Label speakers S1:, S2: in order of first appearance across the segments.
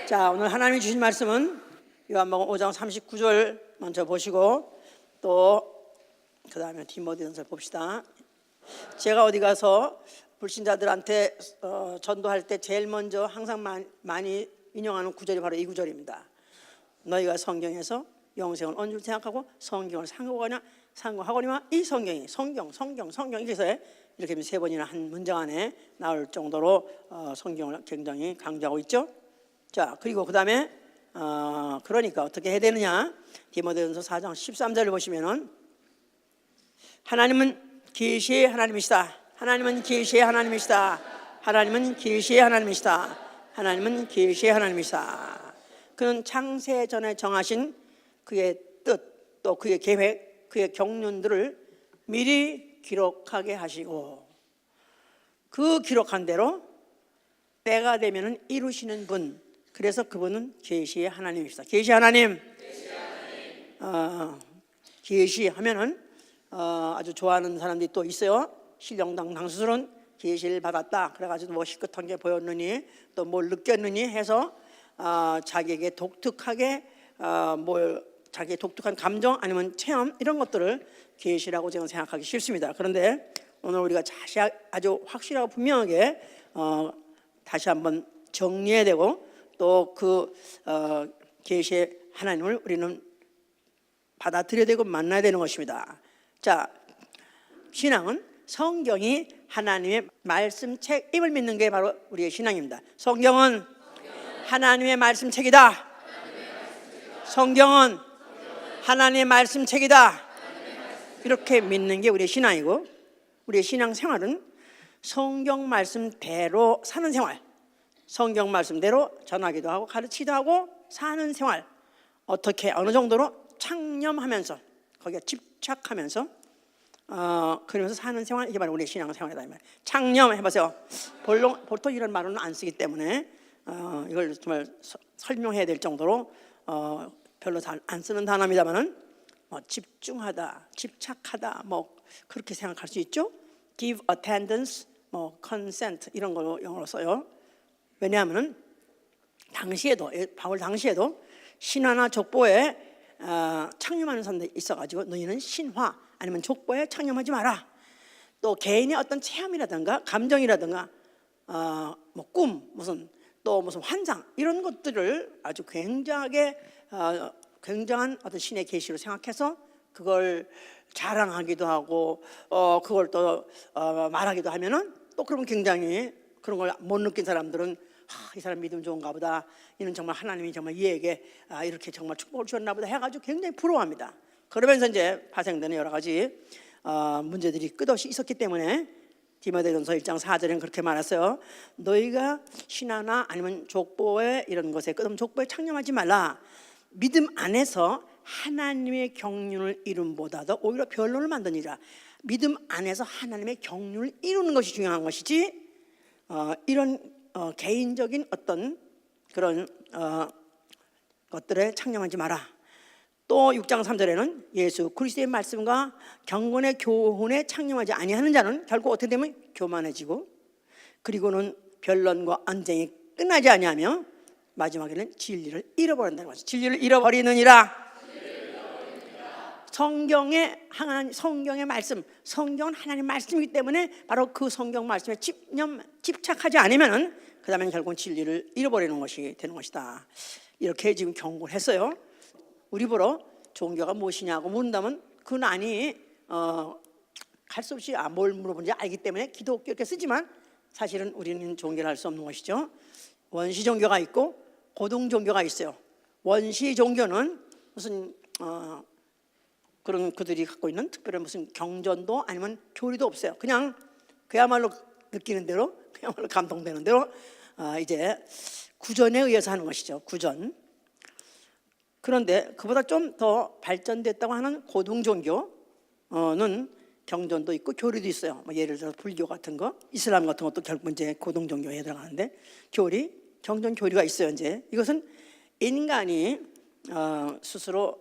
S1: 자, 오늘 하나님이 주신 말씀은 요한복음 5장 39절 먼저 보시고 또 그 다음에 디모데전서 봅시다. 제가 어디 가서 불신자들한테 전도할 때 제일 먼저 항상 많이 인용하는 구절이 바로 이 구절입니다. 너희가 성경에서 영생을 언 줄 생각하고 성경을 상고하거니와 이 성경이 성경 이렇게 세 번이나 한 문장 안에 나올 정도로 성경을 굉장히 강조하고 있죠. 자, 그리고 그 다음에 그러니까 어떻게 해야 되느냐. 디모데전서 4장 13절을 보시면은 하나님은 계시의 하나님이시다. 하나님은 계시의 하나님이시다. 하나님은 계시의 하나님이시다. 하나님은 계시의 하나님이시다. 그는 창세 전에 정하신 그의 뜻, 또 그의 계획, 그의 경륜들을 미리 기록하게 하시고 그 기록한 대로 때가 되면은 이루시는 분. 그래서 그분은 계시의 하나님이시다. 계시 하나님. 계시하면은 아주 좋아하는 사람들이 또 있어요. 신령당 당수술은 계시를 받았다. 그래가지고 뭐 희끗한 게 보였느니 또 뭘 느꼈느니 해서 자기에게 독특하게 자기의 독특한 감정 아니면 체험 이런 것들을 계시라고 저는 생각하기 싫습니다. 그런데 오늘 우리가 아주 확실하고 분명하게 다시 한번 정리해야 되고 또 그 계시의 하나님을 우리는 받아들여야 되고 만나야 되는 것입니다. 자, 신앙은 성경이 하나님의 말씀책임을 믿는 게 바로 우리의 신앙입니다. 성경은 하나님의 말씀책이다. 성경은 하나님의 말씀책이다. 이렇게 믿는 게 우리의 신앙이고, 우리의 신앙 생활은 성경 말씀대로 사는 생활, 성경 말씀대로 전하기도 하고 가르치기도 하고 사는 생활, 어떻게 어느 정도로 창념하면서 거기에 집착하면서 그러면서 사는 생활, 이게 바로 우리의 신앙 생활이다. 창념해보세요. 보통 이런 말은 안 쓰기 때문에 이걸 정말 설명해야 될 정도로 별로 잘 안 쓰는 단어입니다만은 집중하다, 집착하다, 그렇게 생각할 수 있죠. Give attendance, consent 이런 걸로 영어로 써요. 왜냐하면은 바울 당시에도 신화나 족보에 창념하는 사람들이 있어가지고 너희는 신화 아니면 족보에 창념하지 마라. 또 개인의 어떤 체험이라든가 감정이라든가 꿈 무슨 환상 이런 것들을 아주 굉장한 어떤 신의 계시로 생각해서 그걸 자랑하기도 하고 그걸 또 말하기도 하면은 또 그러면 굉장히 그런 걸 못 느낀 사람들은 이 사람 믿음 좋은가 보다. 이는 정말 하나님이 정말 이에게 이렇게 정말 축복을 주었나 보다 해가지고 굉장히 부러워합니다. 그러면서 이제 파생되는 여러 가지 문제들이 끝없이 있었기 때문에 디모데전서 1장 4절에는 그렇게 말했어요. 너희가 신화나 아니면 족보에 이런 것에 끝없는 족보에 창념하지 말라. 믿음 안에서 하나님의 경륜을 이룸보다도 오히려 변론을 만드니라. 믿음 안에서 하나님의 경륜을 이루는 것이 중요한 것이지 이런 개인적인 어떤 그런 것들에 창념하지 마라. 또 6장 3절에는 예수 그리스도의 말씀과 경건의 교훈에 창념하지 아니하는 자는 결국 어떻게 되면 교만해지고 그리고는 변론과 언쟁이 끝나지 아니하며 마지막에는 진리를 잃어버린다는 것이죠. 진리를 잃어버리느니라. 성경의 말씀, 성경은 하나님의 말씀이기 때문에 바로 그 성경 말씀에 집착하지 않으면은 그 다음에 결국은 진리를 잃어버리는 것이 되는 것이다. 이렇게 지금 경고를 했어요. 우리 보러 종교가 무엇이냐고 물은다면 그건 갈 수 없이 뭘 물어보는지 알기 때문에 기독교 이렇게 쓰지만 사실은 우리는 종교를 할 수 없는 것이죠. 원시 종교가 있고 고등 종교가 있어요. 원시 종교는 무슨 그런 그들이 갖고 있는 특별한 무슨 경전도 아니면 교리도 없어요. 그냥 그야말로 느끼는 대로, 그야말로 감동되는 대로 이제 구전에 의해서 하는 것이죠. 구전. 그런데 그보다 좀 더 발전됐다고 하는 고등 종교는 경전도 있고 교리도 있어요. 예를 들어서 불교 같은 거, 이슬람 같은 것도 결국 이제 고등 종교에 들어가는데 경전 교리가 있어요. 이제 이것은 인간이 스스로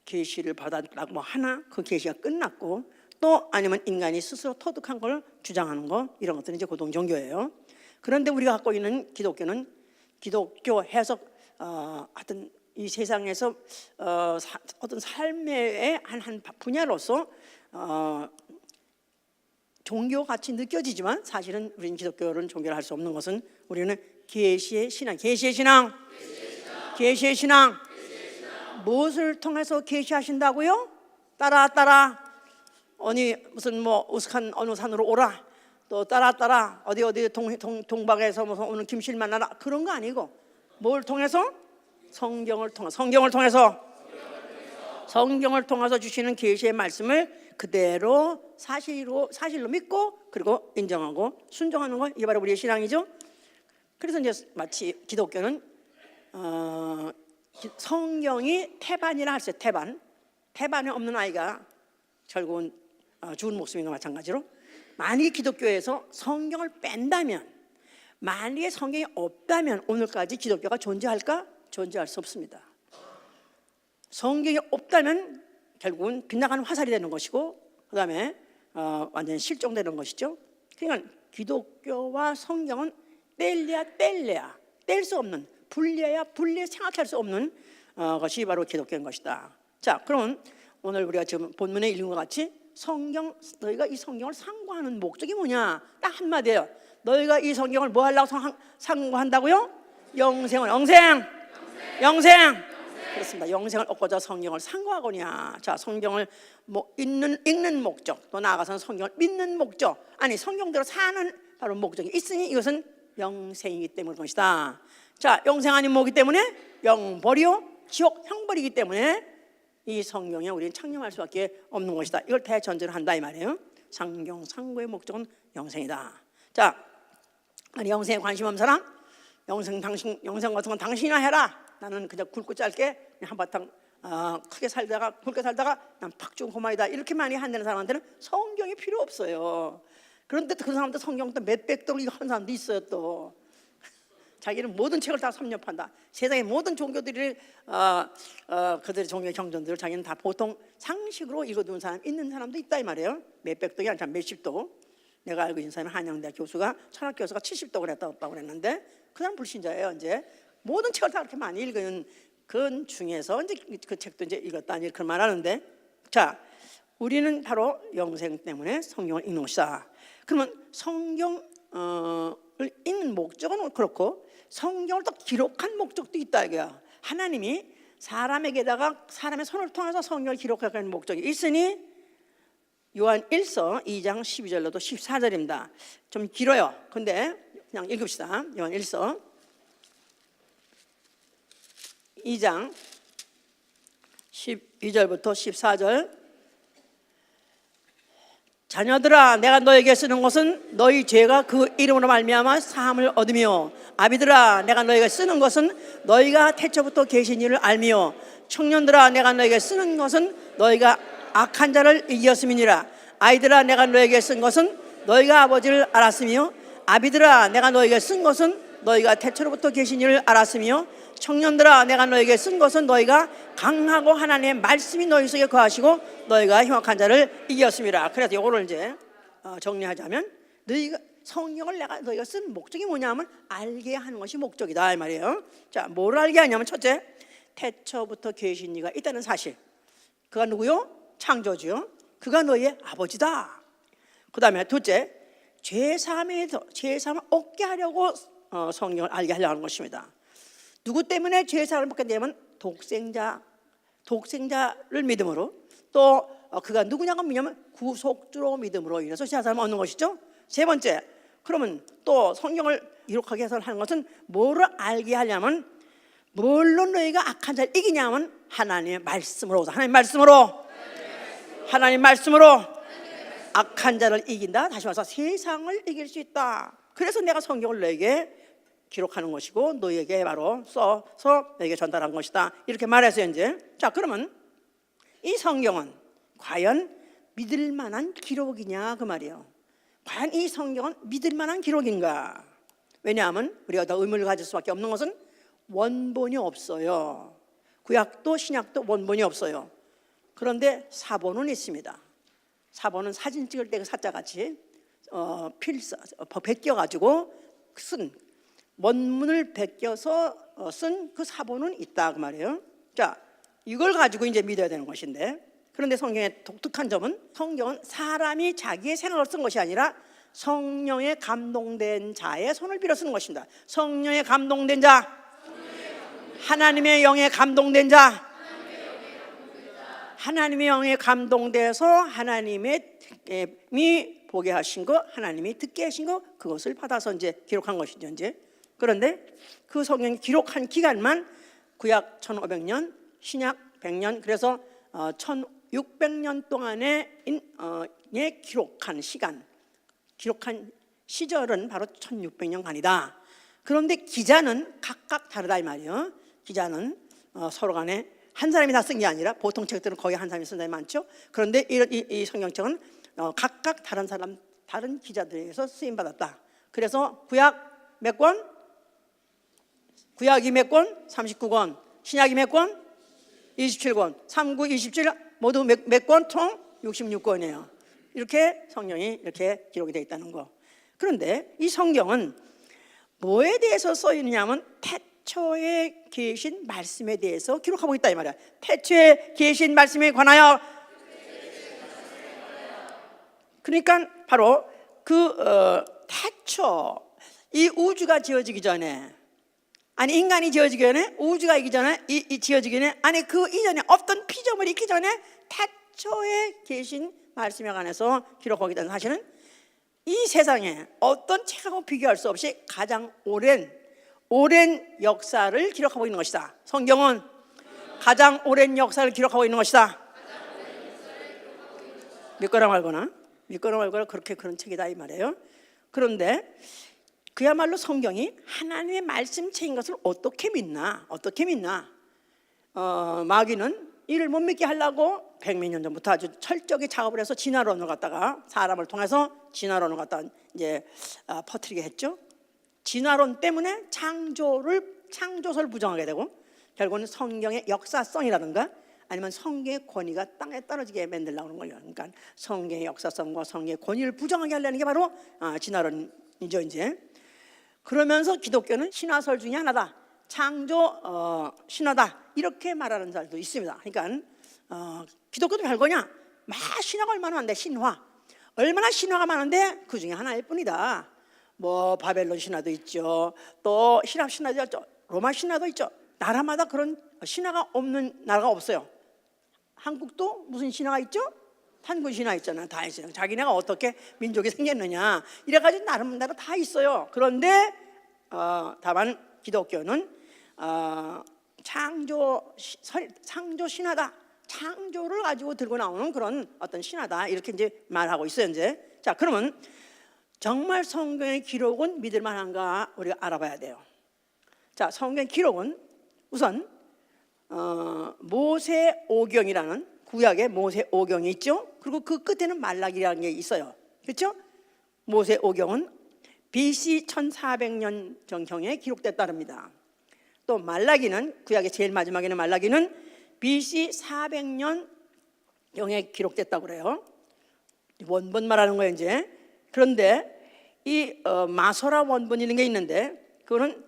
S1: 계시를 받았다고 하나 그 계시가 끝났고 또 아니면 인간이 스스로 터득한 걸 주장하는 거 이런 것들은 이제 고등 종교예요. 그런데 우리가 갖고 있는 기독교는 기독교 해석 하여튼 이 세상에서 어떤 삶의 한 분야로서 종교같이 느껴지지만 사실은 우리는 기독교를 종교를 할 수 없는 것은 우리는 계시의 신앙. 무엇을 통해서 계시하신다고요? 따라 어디 무슨 뭐 우스칸 어느 산으로 오라, 또 따라 어디 동방에서 무슨 오늘 김실 만나라, 그런 거 아니고 뭘 통해서? 성경을 통해서 주시는 계시의 말씀을 그대로 사실로 믿고 그리고 인정하고 순종하는 것, 이게 바로 우리의 신앙이죠. 그래서 이제 마치 기독교는 성경이 태반이라 할수 있어요. 태반에 없는 아이가 결국은 죽은 목숨인과 마찬가지로, 만약에 기독교에서 성경을 뺀다면, 만약에 성경이 없다면 오늘까지 기독교가 존재할까? 존재할 수 없습니다. 성경이 없다면 결국은 빗나가는 화살이 되는 것이고, 그 다음에 완전히 실종되는 것이죠. 그러니까 기독교와 성경은 뗄래야 뗄 수 없는, 분리해야 생각할 수 없는 것이 바로 기독교인 것이다. 자, 그럼 오늘 우리가 지금 본문에 읽은 것 같이 너희가 이 성경을 상고하는 목적이 뭐냐? 딱 한마디예요. 너희가 이 성경을 뭐 하려고 상고한다고요? 영생. 그렇습니다. 영생을 얻고자 성경을 상고하거냐. 자, 성경을 뭐 읽는 목적, 또 나아가서는 성경을 믿는 목적, 아니 성경대로 사는 바로 목적이 있으니 이것은 영생이기 때문일 것이다. 자, 영생 아닌 뭐기 때문에? 영벌이요, 지옥 형벌이기 때문에 이 성경에 우리는 창념할 수밖에 없는 것이다. 이걸 대전제로 한다 이 말이에요. 성경 상고의 목적은 영생이다. 자, 아니 영생에 관심 없는 사람, 영생 같은 건 당신이나 해라. 나는 그냥 굵고 짧게 한바탕 굵게 살다가 난 팍 죽은 고마이다, 이렇게 많이 한다는 사람한테는 성경이 필요 없어요. 그런데 그 사람도 성경 또 몇백 독을 하는 사람도 있어요. 또 자기는 모든 책을 다 섭렵한다. 세상의 모든 종교들이 그들의 종교 경전들을 자기는 다 보통 상식으로 읽어두는 사람, 있는 사람도 있다 이 말이에요. 몇백 독이 아니라 몇십 독. 내가 알고 있는 사람은 한양대 교수가, 천학 교수가 70독을 했다고 그랬는데 그 사람 불신자예요. 이제 모든 책을 다 그렇게 많이 읽은 그 중에서 이제 그 책도 이제 읽었다, 이제 그런 말 하는데, 자, 우리는 바로 영생 때문에 성경을 읽는 것이다. 그러면 성경을 읽는 목적은 그렇고 성경을 또 기록한 목적도 있다 이거야. 하나님이 사람에게다가 사람의 손을 통해서 성경을 기록하는 목적이 있으니 요한 1서 2장 12절로도 14절입니다. 좀 길어요. 근데 그냥 읽읍시다. 요한 1서 2장 12절부터 14절. 자녀들아, 내가 너에게 쓰는 것은 너희 죄가 그 이름으로 말미암아 사함을 얻으며, 아비들아, 내가 너에게 쓰는 것은 너희가 태초부터 계신 이를 알며, 청년들아, 내가 너에게 쓰는 것은 너희가 악한 자를 이겼음이니라. 아이들아, 내가 너에게 쓴 것은 너희가 아버지를 알았으며, 아비들아, 내가 너에게 쓴 것은 너희가 태초로부터 계신 이를 알았으며, 청년들아, 내가 너에게 쓴 것은 너희가 강하고 하나님의 말씀이 너희 속에 거하시고 너희가 흉악한 자를 이겼습니다. 그래서 이거를 이제 정리하자면, 성경을 너희가 쓴 목적이 뭐냐면 알게 하는 것이 목적이다 이 말이에요. 자, 뭘 알게 하냐면, 첫째, 태초부터 계신 이가 있다는 사실. 그가 누구요? 창조주요. 그가 너희의 아버지다. 그 다음에 둘째, 죄사함을 얻게 하려고 성경을 알게 하려고 하는 것입니다. 누구 때문에 죄사함을 받게 되냐면 독생자를 믿음으로, 또 그가 누구냐고 믿냐면 구속주로 믿음으로 인해서 죄사함을 얻는 것이죠. 세 번째, 그러면 또 성경을 기록하게 해서 하는 것은 뭐를 알게 하려면, 뭘로 너희가 악한 자를 이기냐면 하나님의 말씀으로 악한 자를 이긴다. 다시 말해서 세상을 이길 수 있다. 그래서 내가 성경을 너에게 기록하는 것이고 너희에게 바로 써서 너에게 전달한 것이다, 이렇게 말해서 이제, 자, 그러면 이 성경은 과연 믿을 만한 기록이냐 그 말이에요. 과연 이 성경은 믿을 만한 기록인가? 왜냐하면 우리가 더 의문을 가질 수밖에 없는 것은 원본이 없어요. 구약도 신약도 원본이 없어요. 그런데 사본은 있습니다. 사본은 사진 찍을 때 그 사자같이 베껴가지고 쓴, 원문을 베껴서 쓴 그 사본은 있다 그 말이에요. 자, 이걸 가지고 이제 믿어야 되는 것인데, 그런데 성경의 독특한 점은 성경은 사람이 자기의 생각을 쓴 것이 아니라 성령에 감동된 자의 손을 빌어 쓰는 것입니다. 성령에 감동된 자, 하나님의 영에 감동된 자, 하나님의 영에 감동돼서 하나님이 보게 하신 거, 하나님이 듣게 하신 거, 그것을 받아서 이제 기록한 것이죠. 이제 그런데 그 성경이 기록한 기간만 구약 1500년, 신약 100년, 그래서 1600년 동안에 기록한 시간, 기록한 시절은 바로 1600년간이다. 그런데 기자는 각각 다르다 이 말이에요. 기자는 서로 간에 한 사람이 다 쓴 게 아니라, 보통 책들은 거의 한 사람이 쓴 사람이 많죠. 그런데 이 성경책은 각각 다른 사람, 다른 기자들에게서 쓰임 받았다. 그래서 구약 몇 권? 구약이 몇 권? 39권. 신약이 몇 권? 27권. 39, 27 모두 몇 권? 총 66권이에요. 이렇게 성경이 이렇게 기록이 되어 있다는 거. 그런데 이 성경은 뭐에 대해서 써 있느냐면 태초에 계신 말씀에 대해서 기록하고 있다 이 말이야. 태초에 계신 말씀에 관하여. 그러니까 바로 그 태초, 이 우주가 지어지기 전에, 아니 인간이 지어지기 전에, 우주가 있기 전에, 지어지기 전에, 아니 그 이전에 없던 피조물이 있기 전에 태초에 계신 말씀에 관해서 기록하고 있다는 사실은 이 세상에 어떤 책하고 비교할 수 없이 가장 오랜 역사를 기록하고 있는 것이다. 성경은 가장 오랜 역사를 기록하고 있는 것이다. 믿거나 말거나 그렇게 그런 책이다 이 말이에요. 그런데 그야말로 성경이 하나님의 말씀책인 것을 어떻게 믿나? 마귀는 이를 못 믿게 하려고 100몇 년 전부터 아주 철저히 작업을 해서 진화론을 갖다가, 사람을 통해서 진화론을 갖다가 이제 퍼뜨리게 했죠. 진화론 때문에 창조서를 부정하게 되고, 결국은 성경의 역사성이라든가 아니면 성경의 권위가 땅에 떨어지게 만들려고 하는 거예요. 그러니까 성경의 역사성과 성경의 권위를 부정하게 하려는 게 바로 진화론이죠. 이제 그러면서 기독교는 신화설 중에 하나다, 창조 신화다, 이렇게 말하는 사람도 있습니다. 그러니까 기독교도 별거냐? 신화가 얼마나 많은데, 신화 얼마나 신화가 많은데 그 중에 하나일 뿐이다. 뭐 바벨론 신화도 있죠, 또希腊 신화도 있죠, 로마 신화도 있죠. 나라마다 그런 신화가 없는 나라가 없어요. 한국도 무슨 신화가 있죠? 한국 신화 있잖아. 다 있어요. 자기네가 어떻게 민족이 생겼느냐 이래가지고 나름대로 다 있어요. 그런데 다만 기독교는 창조 신화다, 창조를 가지고 들고 나오는 그런 어떤 신화다, 이렇게 이제 말하고 있어요. 이제 자, 그러면 정말 성경의 기록은 믿을 만한가 우리가 알아봐야 돼요. 자, 성경의 기록은 우선 모세오경이라는 구약의 모세오경이 있죠. 그리고 그 끝에는 말라기라는 게 있어요. 그렇죠? 모세오경은 BC 1400년 전경에 기록됐다릅니다. 또 말라기는, 구약의 제일 마지막에는 말라기는 BC 400년경에 기록됐다고 그래요. 원본 말하는 거예요 이제. 그런데 이 마소라 원본이라는 게 있는데, 그거는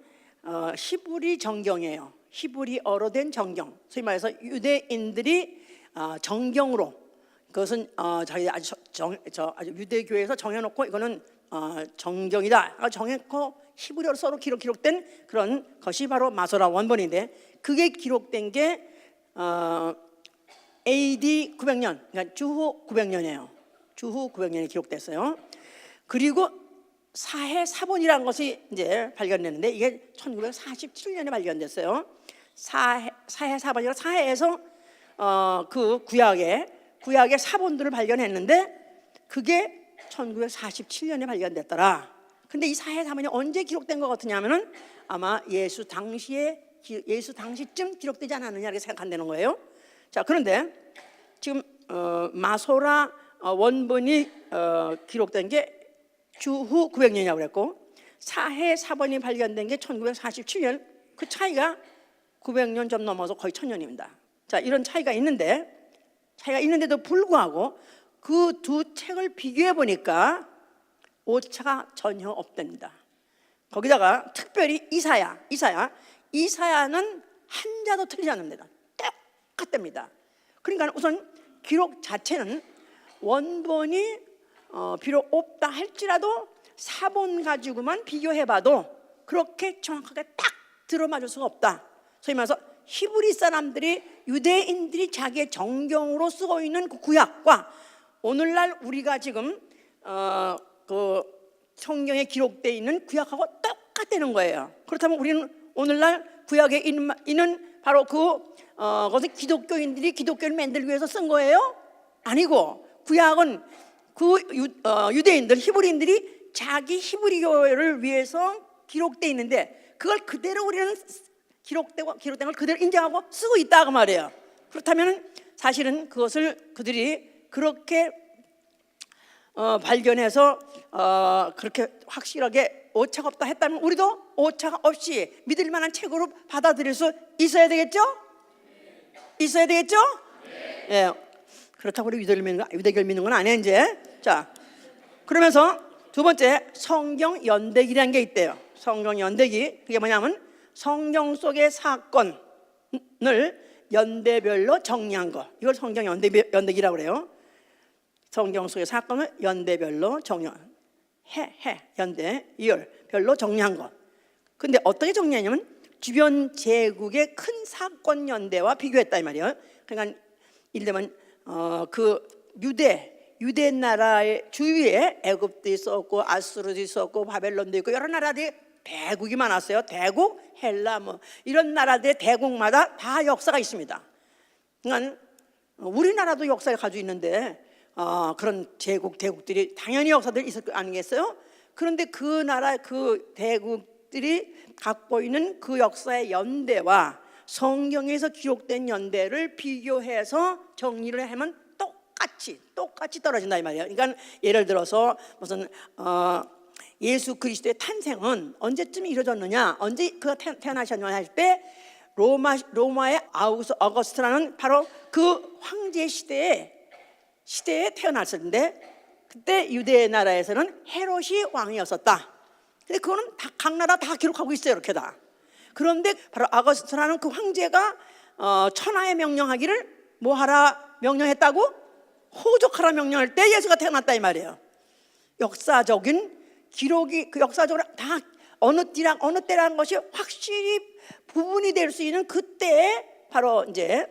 S1: 히브리 정경이에요. 히브리어로 된 정경. 소위 말해서 유대인들이 정경으로, 그것은 자기 아주 유대교에서 정해놓고 이거는 정경이다 정해놓고 히브리어로 서로 기록된 그런 것이 바로 마소라 원본인데, 그게 기록된 게 AD 900년, 그러니까 주후 900년이에요. 주후 900년에 기록됐어요. 그리고 사해 사본이라는 것이 이제 발견됐는데, 이게 1947년에 발견됐어요. 사해 사본이라, 사해에서 그 구약의 사본들을 발견했는데 그게 1947년에 발견됐더라. 근데 이 사해 사본이 언제 기록된 것 같으냐면은 아마 예수 당시쯤 기록되지 않았느냐 이렇게 생각한다는 거예요. 자, 그런데 지금 마소라 원본이 기록된 게 주후 900년이라고 그랬고, 사해 사본이 발견된 게 1947년, 그 차이가 900년 좀 넘어서 거의 1000년입니다. 자, 이런 차이가 있는데도 불구하고 그 두 책을 비교해 보니까 오차가 전혀 없답니다. 거기다가 특별히 이사야는 한자도 틀리지 않습니다. 똑같답니다. 그러니까 우선 기록 자체는 원본이 비록 없다 할지라도 사본 가지고만 비교해봐도 그렇게 정확하게 딱 들어맞을 수가 없다. 소위 말해서 히브리 사람들이, 유대인들이 자기의 정경으로 쓰고 있는 그 구약과 오늘날 우리가 지금 그 성경에 기록되어 있는 구약하고 똑같다는 거예요. 그렇다면 우리는 오늘날 구약에 있는 바로 그것은 기독교를 만들기 위해서 쓴 거예요? 아니고, 구약은 그 유대인들, 히브리인들이 자기 히브리교를 위해서 기록되어 있는데 그걸 그대로 우리는 기록된 걸 그대로 인정하고 쓰고 있다 그 말이에요. 그렇다면 사실은 그것을 그들이 그렇게 발견해서 그렇게 확실하게 오차가 없다 했다면 우리도 오차가 없이 믿을 만한 책으로 받아들일 수 있어야 되겠죠? 있어야 되겠죠? 예. 그렇다고 우리 유대교를 믿는 건 아니에요 이제. 자, 그러면서 두 번째, 성경 연대기라는 게 있대요. 성경 연대기, 그게 뭐냐면 성경 속의 사건을 연대별로 정리한 거, 이걸 성경 연대기라고 그래요. 성경 속의 사건을 연대별로 정리한, 연대, 이열별로 정리한 거. 근데 어떻게 정리하냐면 주변 제국의 큰 사건 연대와 비교했다 이 말이에요. 그러니까 이를테면 그 유대 나라의 주위에 애굽도 있었고 아수르도 있었고 바벨론도 있고 여러 나라들이 대국이 많았어요. 대국, 헬라 뭐 이런 나라들의 대국마다 다 역사가 있습니다. 그러니까 우리나라도 역사를 가지고 있는데 그런 대국들이 당연히 역사들이 있을 거 아니겠어요? 그런데 그 나라 그 대국들이 갖고 있는 그 역사의 연대와 성경에서 기록된 연대를 비교해서 정리를 하면 똑같이 떨어진다 이 말이에요. 그러니까 예를 들어서 무슨 예수 그리스도의 탄생은 언제쯤 이루어졌느냐, 언제 그가 태어나셨느냐 할 때 로마의 아우구스투스라는 바로 그 황제 시대에 태어났었는데 그때 유대 나라에서는 헤롯이 왕이었었다. 근데 그거는 각 나라 다 기록하고 있어요, 이렇게 다. 그런데 바로 아우구스투스라는 그 황제가 천하에 명령하기를 뭐하라 명령했다고? 호족하라 명령할 때 예수가 태어났다 이 말이에요. 역사적인 기록이 그 역사적으로 다 어느 때라는 것이 확실히 부분이 될 수 있는 그때에 바로 이제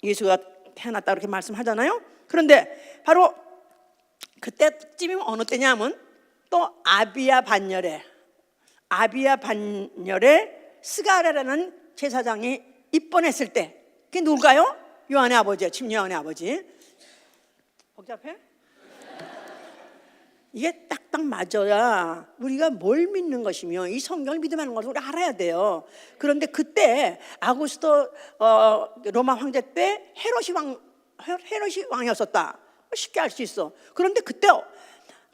S1: 예수가 태어났다 이렇게 말씀하잖아요. 그런데 바로 그때쯤이면 어느 때냐면 또 아비야 반열에 스가랴라는 제사장이 입번했을 때, 그게 누굴까요? 요한의 아버지예요. 침례 요한의 아버지. 복잡해? 이게 딱딱 맞아야 우리가 뭘 믿는 것이며 이 성경을 믿으라는 것을 우리 알아야 돼요. 그런데 그때 아구스토 로마 황제 때 헤롯이 왕이었었다. 쉽게 알 수 있어. 그런데 그때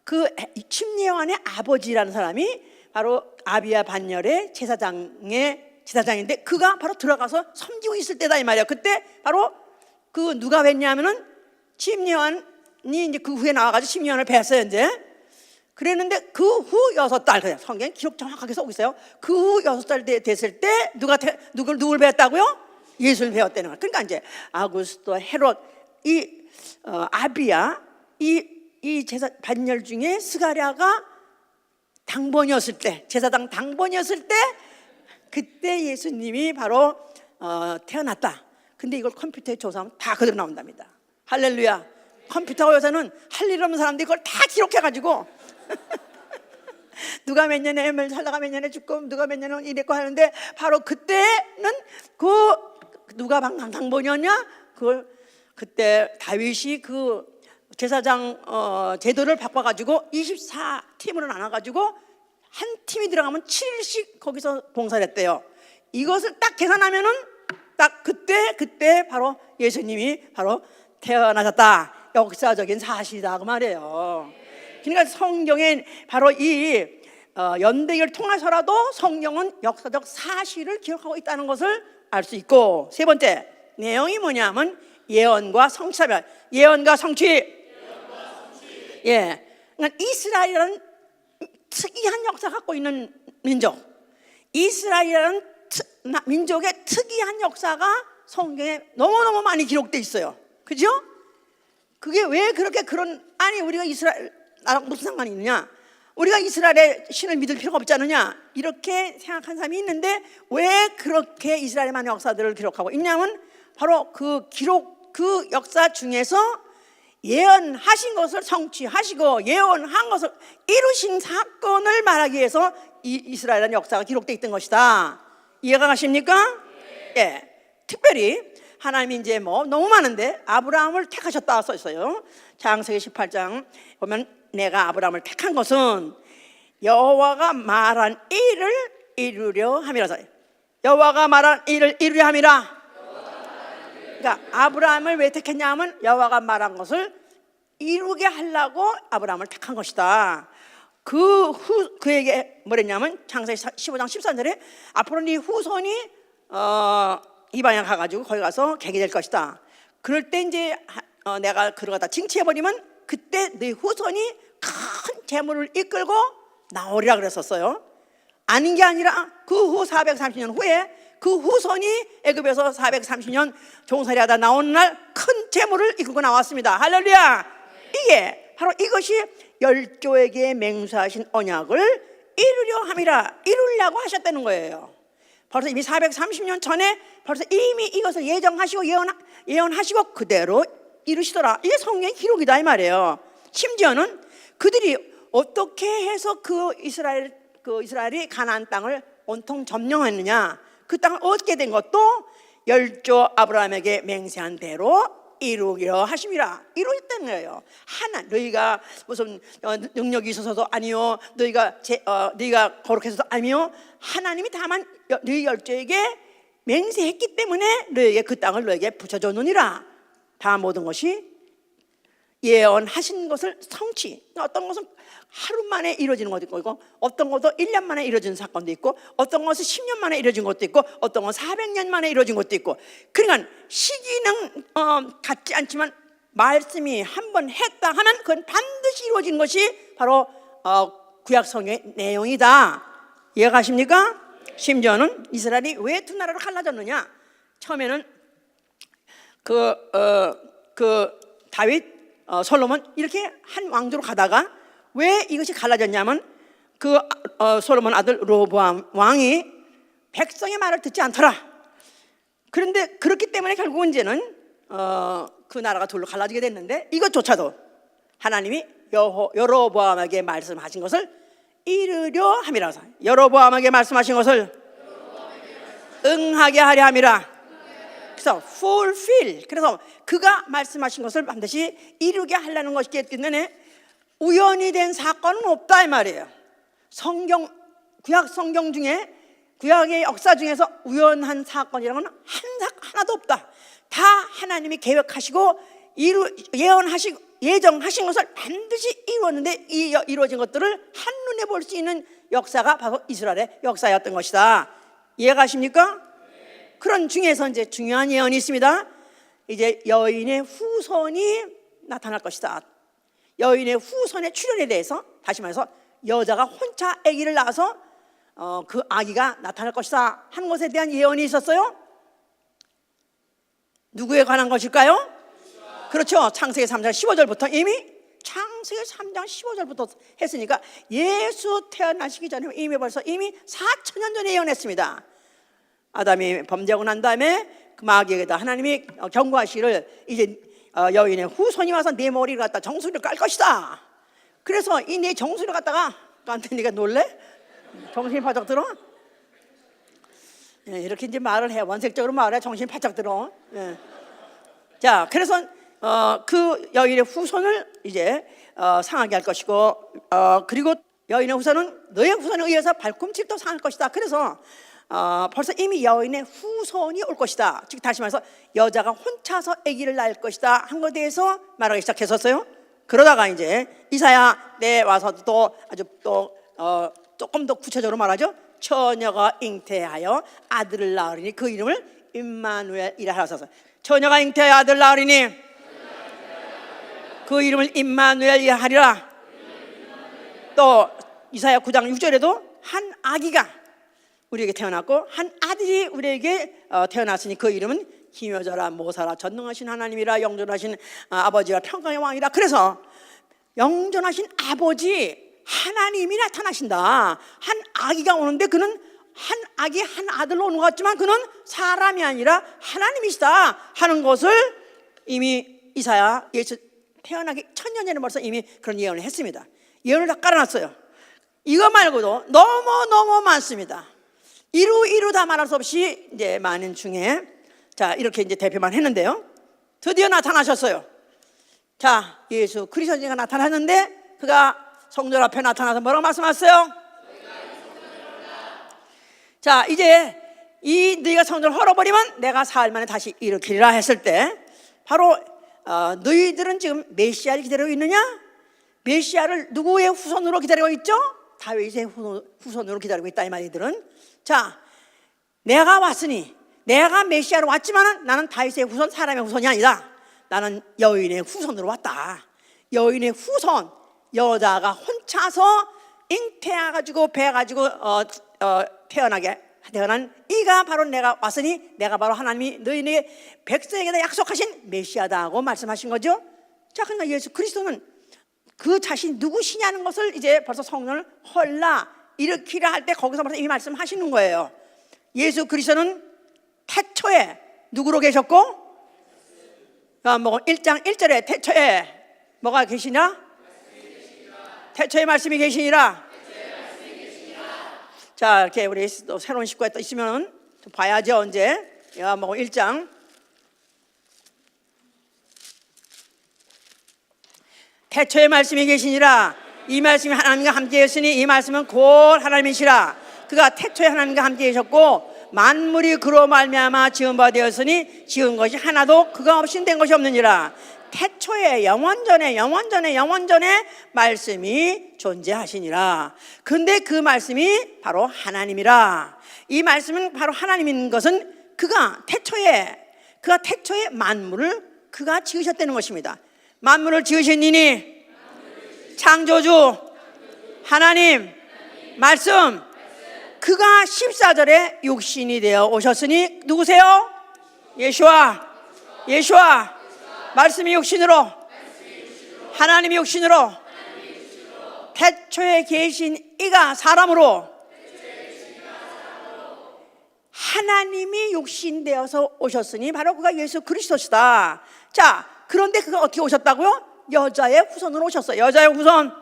S1: 그 침례 요한의 아버지라는 사람이 바로 아비야 반열의 제사장인데 그가 바로 들어가서 섬기고 있을 때다 이 말이야. 그때 바로 그 누가 뵀냐면은 침례 요한이 이제 그 후에 나와가지고 침례 요한을 뵀어요 이제. 그랬는데 그 후 6달, 그냥 성경에 기록 정확하게 쓰고 있어요. 그 후 6달 됐을 때 누굴 뵀다고요? 예수를 배웠다는 거예요. 그러니까 이제 아구스토, 헤롯, 아비야, 이 제사 반열 중에 스가랴가 당번이었을 때, 제사장 당번이었을 때, 그때 예수님이 바로 태어났다. 근데 이걸 컴퓨터에 조사하면 다 그대로 나온답니다. 할렐루야. 컴퓨터 요새는 할 일 없는 사람들이 그걸 다 기록해가지고 누가 몇 년에 살다가 몇 년에 죽고 누가 몇 년에 이랬고 하는데 바로 그때는 그 누가 당번이었냐? 그걸 그때 다윗이 그 제사장 제도를 바꿔가지고 24팀으로 나눠가지고 한 팀이 들어가면 7일씩 거기서 봉사를 했대요. 이것을 딱 계산하면은 딱 그때 바로 예수님이 바로 태어나셨다. 역사적인 사실이다 그 말이에요. 그러니까 성경에 바로 이 연대기를 통해서라도 성경은 역사적 사실을 기록하고 있다는 것을 알 수 있고, 세 번째 내용이 뭐냐면 예언과 성취사별. 예언과 성취. 예. 그러니까 이스라엘은 특이한 역사 갖고 있는 민족, 이스라엘이라는 민족의 특이한 역사가 성경에 너무너무 많이 기록되어 있어요. 그죠? 그게 왜 그렇게 아니 우리가 이스라엘 나랑 무슨 상관이 있느냐, 우리가 이스라엘의 신을 믿을 필요가 없지 않느냐, 이렇게 생각한 사람이 있는데 왜 그렇게 이스라엘만의 역사들을 기록하고 있냐면 바로 그 역사 중에서 예언하신 것을 성취하시고 예언한 것을 이루신 사건을 말하기 위해서 이 이스라엘의 역사가 기록되어 있던 것이다. 이해가 가십니까? 예. 특별히 하나님이 이제 너무 많은데 아브라함을 택하셨다 써 있어요. 창세기 18장 보면 내가 아브라함을 택한 것은 여호와가 말한 일을 이루려 함이라서. 여호와가 말한 일을 이루려 함이라. 그러니까 아브라함을 왜 택했냐면 여호와가 말한 것을 이루게 하려고 아브라함을 택한 것이다. 그에게 뭐랬냐면 창세기 15장 13절에 앞으로 네 후손이 이 방향 가가지고 거기 가서 개개될 것이다. 그럴 때 이제 내가 그러다 징치해버리면 그때 네 후손이 큰 재물을 이끌고 나오리라 그랬었어요. 아닌 게 아니라 그 후 430년 후에 그 후손이 애굽에서 430년 종살이하다 나온 날 큰 재물을 이끌고 나왔습니다. 할렐루야. 이게 바로 이것이 열조에게 맹세하신 언약을 이루려 함이라. 이루려고 하셨다는 거예요. 벌써 이미 430년 전에 벌써 이미 이것을 예정하시고 예언하시고 그대로 이루시더라. 이게 성경의 기록이다 이 말이에요. 심지어는 그들이 어떻게 해서 그 이스라엘이 가나안 땅을 온통 점령했느냐, 그 땅을 얻게 된 것도 열조 아브라함에게 맹세한 대로 이루려 하심이라. 이루었다는 거예요. 너희가 무슨 능력이 있어서도 아니요, 너희가 거룩해서도 아니요, 하나님이 다만 너희 열조에게 맹세했기 때문에 너희에게 그 땅을 너희에게 붙여줬느니라. 다 모든 것이 예언하신 것을 성취. 어떤 것은 하루 만에 이루어지는 것도 있고, 어떤 것도 1년 만에 이루어지는 사건도 있고, 어떤 것은 10년 만에 이루어진 것도 있고, 어떤 것은 400년 만에 이루어진 것도 있고. 그러니까 시기는 같지 않지만 말씀이 한번 했다 하면 그건 반드시 이루어진 것이 바로 구약성경의 내용이다. 이해가십니까? 심지어는 이스라엘이 왜 두 나라로 갈라졌느냐. 처음에는 다윗, 솔로몬 이렇게 한 왕조로 가다가 왜 이것이 갈라졌냐면 솔로몬 아들 르호보암 왕이 백성의 말을 듣지 않더라. 그런데 그렇기 때문에 결국은 이제는 그 나라가 둘로 갈라지게 됐는데, 이것조차도 하나님이 여로보암에게 말씀하신 것을 이루려 함이라서, 여로보암에게 말씀하신 것을 응하게 하려 함이라. 그래서 fulfill, 그래서 그가 말씀하신 것을 반드시 이루게 하려는 것이기 때문에 우연히 된 사건은 없다 이 말이에요. 구약 성경 중에, 구약의 역사 중에서 우연한 사건이라는 건 하나도 없다. 다 하나님이 계획하시고 예언하시고 예정하신 것을 반드시 이루었는데, 이 이루어진 것들을 한눈에 볼 수 있는 역사가 바로 이스라엘의 역사였던 것이다. 이해가십니까? 그런 중에서 이제 중요한 예언이 있습니다. 이제 여인의 후손이 나타날 것이다. 여인의 후손의 출현에 대해서, 다시 말해서 여자가 혼자 아기를 낳아서 그 아기가 나타날 것이다 하는 것에 대한 예언이 있었어요. 누구에 관한 것일까요? 그렇죠. 창세기 3장 15절부터 이미 창세기 3장 15절부터 했으니까 예수 태어나시기 전에 이미 4,000년 전에 예언했습니다. 아담이 범죄하고 난 다음에 그 마귀에게다 하나님이 경고하시기를 이제 여인의 후손이 와서 내 머리를 갖다 정수리를 깔 것이다. 그래서 이 내 정수리를 갖다가, 나한테 네가 놀래? 정신이 바짝 들어? 예, 이렇게 이제 말을 해. 원색적으로 말해. 정신이 바짝 들어. 예. 자, 그래서 그 여인의 후손을 이제 상하게 할 것이고, 그리고 여인의 후손은 너의 후손에 의해서 발꿈치도 상할 것이다. 그래서 벌써 이미 여인의 후손이 올 것이다. 즉 다시 말해서 여자가 혼자서 아기를 낳을 것이다 한 것에 대해서 말하기 시작했었어요. 그러다가 이제 이사야 때 와서 또 아주 조금 더 구체적으로 말하죠. 처녀가 잉태하여 아들을 낳으리니 그 이름을 임마누엘이라 하소서. 처녀가 잉태하여 아들을 낳으리니 그 이름을 임마누엘이라 하리라. 또 이사야 9장 6절에도 한 아기가 우리에게 태어났고 한 아들이 우리에게 태어났으니 그 이름은 기묘자라 모사라 전능하신 하나님이라 영존하신 아버지라 평강의 왕이라. 그래서 영존하신 아버지 하나님이 나타나신다. 한 아기가 오는데 그는 한 아기 한 아들로 오는 것 같지만 그는 사람이 아니라 하나님이시다 하는 것을 이미 이사야 예수 태어나기 천년 전에 벌써 이미 그런 예언을 했습니다. 예언을 다 깔아놨어요. 이거 말고도 너무 많습니다. 이루 다 말할 수 없이 이제 많은 중에 자 이렇게 이제 대표만 했는데요. 드디어 나타나셨어요. 자 예수 그리스도가 나타났는데 그가 성전 앞에 나타나서 뭐라고 말씀하셨어요? 자 이제 이 너희가 성전을 헐어버리면 내가 사흘 만에 다시 일으키리라 했을 때 바로 너희들은 지금 메시아를 기다리고 있느냐? 메시아를 누구의 후손으로 기다리고 있죠? 다윗의 후손으로 기다리고 있다 이 말이들은. 자 내가 왔으니 내가 메시아로 왔지만 나는 다윗의 후손 사람의 후손이 아니다. 나는 여인의 후손으로 왔다. 여인의 후손 여자가 혼자서 잉태해가지고 배가지고 태어난 이가 바로 내가 왔으니 내가 바로 하나님이 너희네 백성에게 약속하신 메시아다 하고 말씀하신 거죠. 자 그러니까 예수 그리스도는 그 자신 누구시냐는 것을 이제 벌써 성령을 헐라 일으키라 할 때 거기서 벌써 이미 말씀하시는 거예요. 예수 그리스도는 태초에 누구로 계셨고 1장 1절에 태초에 뭐가 계시냐? 태초에 말씀이 계시니라. 자 이렇게 우리 또 새로운 식구가 또 있으면 좀 봐야죠. 언제 요한복음 1장 태초에 말씀이 계시니라. 이 말씀이 하나님과 함께 했으니 이 말씀은 곧 하나님이시라. 그가 태초에 하나님과 함께 계셨고 만물이 그로 말미암아 지은 바 되었으니 지은 것이 하나도 그가 없이 된 것이 없느니라. 태초에 영원전에 말씀이 존재하시니라. 근데 그 말씀이 바로 하나님이라. 이 말씀은 바로 하나님인 것은 그가 태초에 만물을 그가 지으셨다는 것입니다. 만물을 지으신 이니 창조주 하나님 말씀. 그가 14절에 육신이 되어 오셨으니 누구세요? 예수와 말씀이 육신으로 하나님이 육신으로 태초에 계신 이가 사람으로 하나님이 육신되어서 오셨으니 바로 그가 예수 그리스도시다. 자 그런데 그가 어떻게 오셨다고요? 여자의 후손으로 오셨어요. 여자의 후손.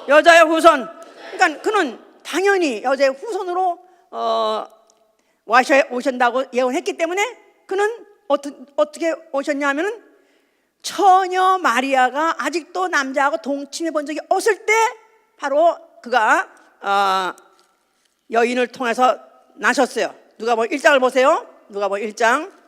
S1: 그러니까 그는 당연히 여자의 후손으로 오신다고 예언했기 때문에 그는 어떻게 오셨냐 하면은 처녀 마리아가 아직도 남자하고 동침해 본 적이 없을 때 바로 그가 여인을 통해서 나셨어요. 누가복음 1장을 보세요. 누가복음 1장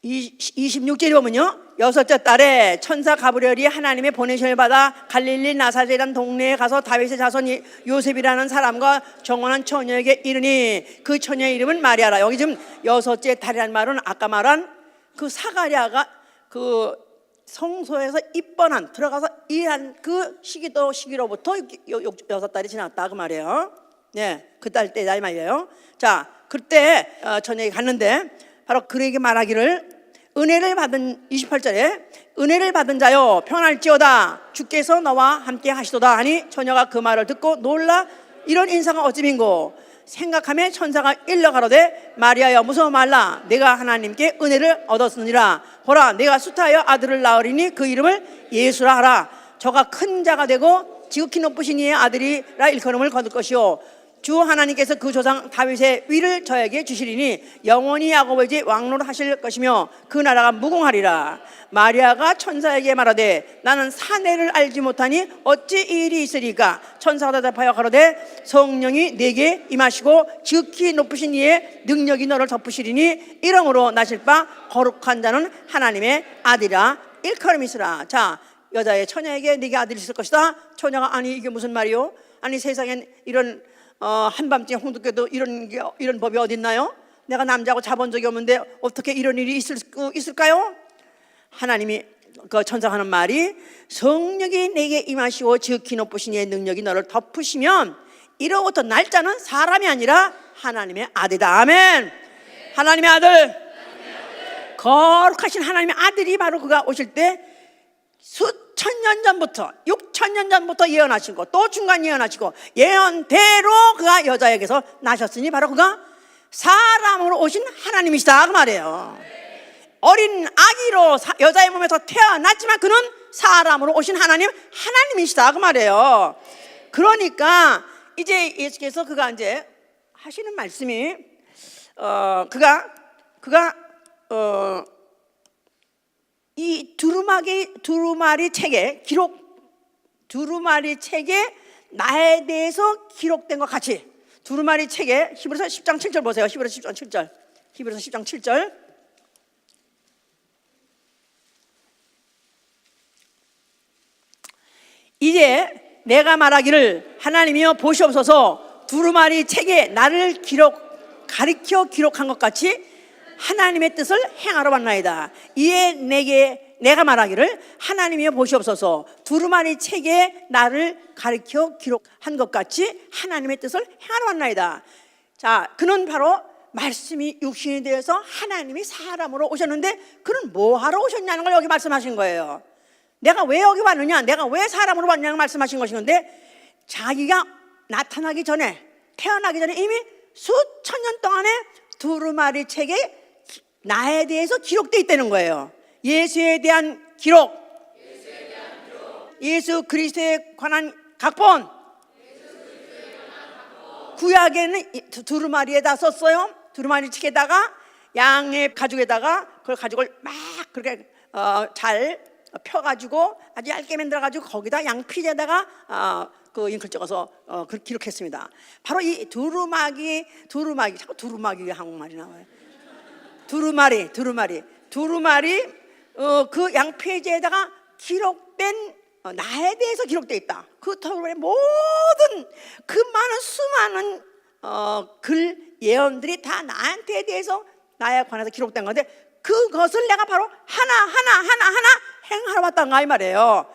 S1: 26절에 보면요, 여섯째 달에 천사 가브리엘이 하나님의 보내심을 받아 갈릴리 나사렛이라는 동네에 가서 다윗의 자손 요셉이라는 사람과 정혼한 처녀에게 이르니 그 처녀의 이름은 마리아라. 여기 지금 여섯째 달이라는 말은 아까 말한 그 사가랴가 그 성소에서 입번한 들어가서 일한 그 시기로부터 여섯 달이 지났다 그 말이에요. 네, 그 달 때다 이 말이에요. 자, 그때 처녀에게 갔는데 바로 그에게 말하기를 은혜를 받은 28절에 은혜를 받은 자여 평안할지어다 주께서 너와 함께 하시도다 하니 처녀가 그 말을 듣고 놀라 이런 인사가 어찌민고 생각하며 천사가 일러 가로되 마리아여 무서워 말라 내가 하나님께 은혜를 얻었느니라. 보라 내가 수타하여 아들을 낳으리니 그 이름을 예수라 하라. 저가 큰 자가 되고 지극히 높으신 이의 아들이라 일컬음을 거둘 것이요 주 하나님께서 그 조상 다윗의 위를 저에게 주시리니 영원히 야곱의 집 왕노릇 하실 것이며 그 나라가 무궁하리라. 마리아가 천사에게 말하되 나는 사내를 알지 못하니 어찌 이 일이 있으리까. 천사가 대답하여 가로되 성령이 내게 임하시고 지극히 높으신 이의 능력이 너를 덮으시리니 이러므로 나실 바 거룩한 자는 하나님의 아들이라 일컬음이시라. 자, 여자의 처녀에게 네게 아들이 있을 것이다. 처녀가 아니 이게 무슨 말이요? 아니 세상엔 이런 한밤중에 홍두깨도 이런 법이 어디 있나요? 내가 남자하고 자본 적이 없는데 어떻게 이런 일이 있을까요? 하나님이 그 천사가 하는 말이 성령이 내게 임하시고 지극히 높으신 이의 능력이 너를 덮으시면 이로부터 날짜는 사람이 아니라 하나님의 아들이다. 아멘. 하나님의 아들, 거룩하신 하나님의 아들이 바로 그가 오실 때 수천 년 전부터 6천 년 전부터 예언하시고 또 중간 예언하시고 예언대로 그가 여자에게서 나셨으니 바로 그가 사람으로 오신 하나님이시다 그 말이에요. 어린 아기로 여자의 몸에서 태어났지만 그는 사람으로 오신 하나님이시다 그 말이에요. 그러니까 이제 예수께서 그가 이제 하시는 말씀이 이 두루마리 책에 두루마리 책에 나에 대해서 기록된 것 같이 두루마리 책에 히브리서 10장 7절 보세요. 히브리서 10장 7절 이제 내가 말하기를 하나님이여 보시옵소서 두루마리 책에 나를 가리켜 기록한 것 같이 하나님의 뜻을 행하러 왔나이다. 이에 내가 말하기를 하나님이여 보시옵소서 두루마리 책에 나를 가리켜 기록한 것 같이 하나님의 뜻을 행하러 왔나이다. 자, 그는 바로 말씀이 육신이 되어서 하나님이 사람으로 오셨는데 그는 뭐 하러 오셨냐는 걸 여기 말씀하신 거예요. 내가 왜 여기 왔느냐, 내가 왜 사람으로 왔냐는 말씀하신 것이건데 자기가 나타나기 전에 태어나기 전에 이미 수천 년 동안에 두루마리 책에 나에 대해서 기록되어 있다는 거예요. 예수에 대한 기록, 예수 그리스도에 관한 각본. 구약에는 두루마리에다 썼어요. 두루마리 책에다가 양의 가죽에다가 그걸 가죽을 막 그렇게 잘 펴가지고 아주 얇게 만들어가지고 거기다 양피에다가 그 잉크를 찍어서 기록했습니다. 바로 이 두루마리 자꾸 두루마기 한국말이 나와요. 두루마리 그 양피지에다가 기록된 나에 대해서 기록되어 있다. 그 터울의 모든 그 많은 수많은 글 예언들이 다 나한테 대해서 나에 관해서 기록된 건데 그것을 내가 바로 하나 행하러 왔단가 이 말이에요.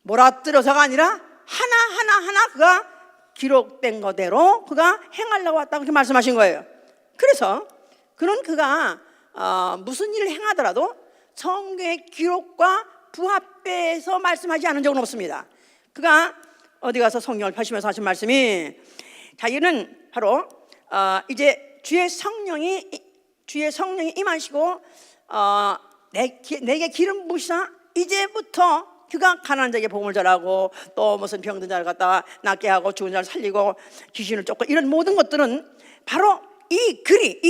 S1: 몰아들여서가 아니라 하나 그가 기록된 거대로 그가 행하려고 왔다 그렇게 말씀하신 거예요. 그래서 그가 무슨 일을 행하더라도 성경의 기록과 부합돼서 말씀하지 않은 적은 없습니다. 그가 어디 가서 성경을 펴시면서 하신 말씀이 자기는 바로 이제 주의 성령이 임하시고 내게 기름 부으시사 이제부터 그가 가난한 자에게 복음을 전하고 또 무슨 병든 자를 갖다가 낫게 하고 죽은 자를 살리고 귀신을 쫓고 이런 모든 것들은 바로 이 글이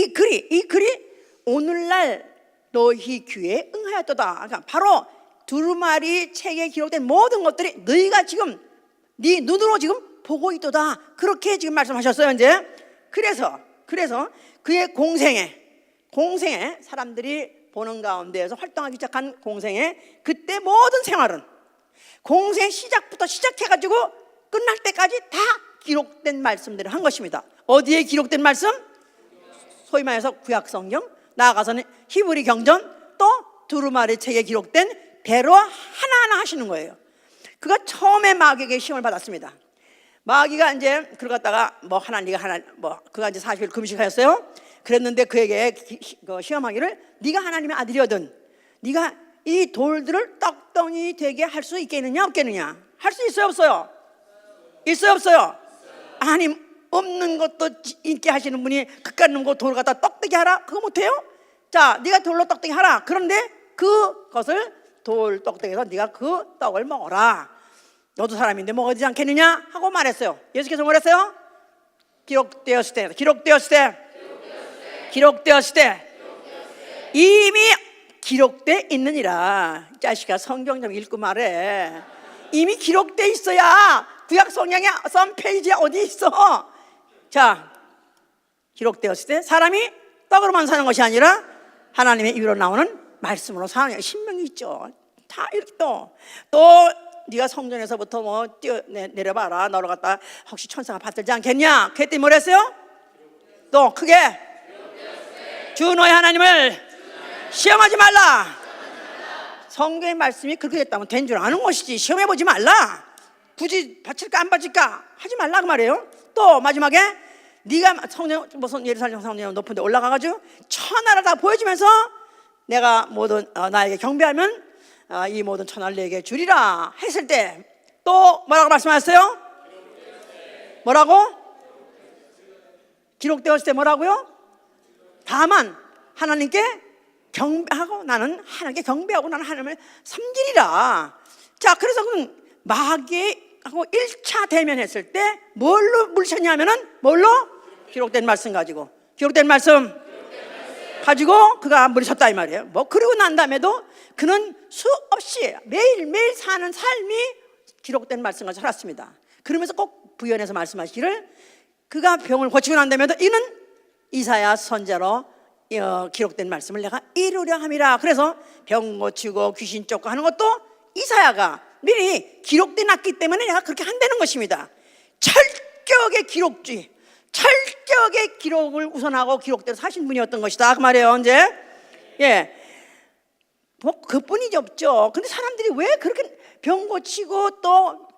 S1: 오늘날 너희 귀에 응하였도다. 그러니까 바로 두루마리 책에 기록된 모든 것들이 너희가 지금 네 눈으로 지금 보고 있도다. 그렇게 지금 말씀하셨어요. 이제 그래서 그의 공생에 사람들이 보는 가운데에서 활동하기 시작한 공생에 그때 모든 생활은 공생 시작부터 시작해가지고 끝날 때까지 다 기록된 말씀들을 한 것입니다. 어디에 기록된 말씀? 소위 말해서 구약성경, 나아가서는 히브리 경전, 또 두루마리 책에 기록된 대로 하나하나 하시는 거예요. 그가 처음에 마귀에게 시험을 받았습니다. 마귀가 이제 그걸 갖다가 그가 이제 40일 금식하였어요. 그랬는데 그에게 시험하기를 네가 하나님의 아들이거든 네가 이 돌들을 떡덩이 되게 할 수 있겠느냐 없겠느냐. 할 수 있어요 없어요? 있어요 없어요? 아니 없는 것도 있게 하시는 분이 그깟 거 돌 갖다 떡되게 하라? 그거 못해요? 자, 네가 돌로 떡되게 하라. 그런데 그것을 돌 떡되게 해서 네가 그 떡을 먹어라. 너도 사람인데 먹어야 되지 않겠느냐 하고 말했어요. 예수께서 뭐랬어요? 기록되었을 때 이미 기록돼 있느니라. 자식아 성경 좀 읽고 말해. 이미 기록돼 있어야 구약 성경에 썬 페이지에 어디 있어. 자, 기록되었을 때 사람이 떡으로만 사는 것이 아니라 하나님의 입으로 나오는 말씀으로 사는 신명이 있죠. 다 이렇게 또 네가 성전에서부터 뭐 내려봐라. 너를 갖다 혹시 천사가 받들지 않겠냐? 그랬더니 뭐랬어요? 또 크게 주 너의 하나님을 시험하지 말라. 성경의 말씀이 그렇게 됐다면 된 줄 아는 것이지 시험해보지 말라. 굳이 바칠까 안 바칠까 하지 말라 그 말이에요. 또 마지막에 네가 성전 무슨 예루살렘 성전 높은 데 올라가가지고 천하를 다 보여주면서 내가 모든 나에게 경배하면 이 모든 천하를 내게 주리라 했을 때 또 뭐라고 말씀하셨어요? 뭐라고? 기록되었을 때 뭐라고요? 다만 하나님께 경배하고 나는 하나님께 경배하고 나는 하나님을 섬기리라. 자, 그래서 마귀하고 1차 대면했을 때 뭘로 물으셨냐면은 뭘로? 기록된 말씀 가지고 기록된 말씀 가지고 그가 물으셨다 이 말이에요. 뭐 그러고 난 다음에도 그는 수없이 매일매일 사는 삶이 기록된 말씀 가지고 살았습니다. 그러면서 꼭 부연해서 말씀하시기를 그가 병을 고치고 난 다음에도 이는 이사야 선지자로 기록된 말씀을 내가 이루려 함이라. 그래서 병 고치고 귀신 쫓고 하는 것도 이사야가 미리 기록돼 놨기 때문에 내가 그렇게 한다는 것입니다. 철격의 기록주의, 철격의 기록을 우선하고 기록대로 사신 분이었던 것이다 그 말이에요. 언제? 예, 뭐 그뿐이지 없죠. 근데 사람들이 왜 그렇게 병 고치고 또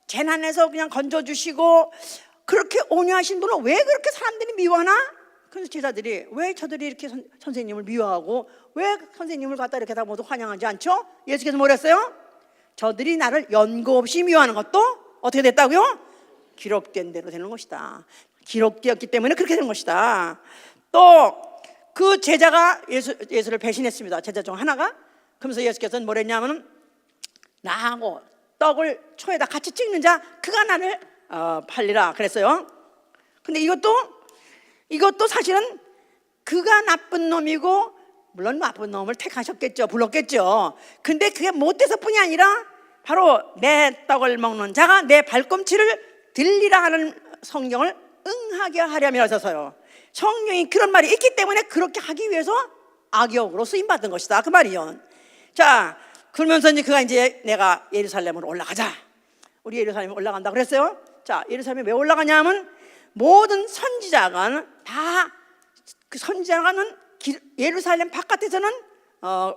S1: 재난에서 그냥 건져주시고 그렇게 온유하신 분을 왜 그렇게 사람들이 미워하나? 그래서 제자들이 왜 저들이 이렇게 선생님을 미워하고 왜 선생님을 갖다 이렇게 다 모두 환영하지 않죠? 예수께서 뭐랬어요? 저들이 나를 연고 없이 미워하는 것도 어떻게 됐다고요? 기록된 대로 되는 것이다. 기록되었기 때문에 그렇게 된 것이다. 또 그 제자가 예수를 배신했습니다. 제자 중 하나가. 그러면서 예수께서는 뭐랬냐면 나하고 떡을 초에다 같이 찍는 자 그가 나를 팔리라 그랬어요. 근데 이것도 사실은 그가 나쁜 놈이고 물론 나쁜 놈을 택하셨겠죠. 불렀겠죠. 근데 그게 못돼서 뿐이 아니라 바로 내 떡을 먹는 자가 내 발꿈치를 들리라 하는 성경을 응하게 하려면 하셔서요. 성경이 그런 말이 있기 때문에 그렇게 하기 위해서 악역으로 쓰임받은 것이다 그 말이요. 자, 그러면서 이제 그가 이제 내가 예루살렘으로 올라가자. 우리 예루살렘에 올라간다 그랬어요. 자, 예루살렘에 왜 올라가냐면 모든 선지자가 다 그 선지자가는 예루살렘 바깥에서는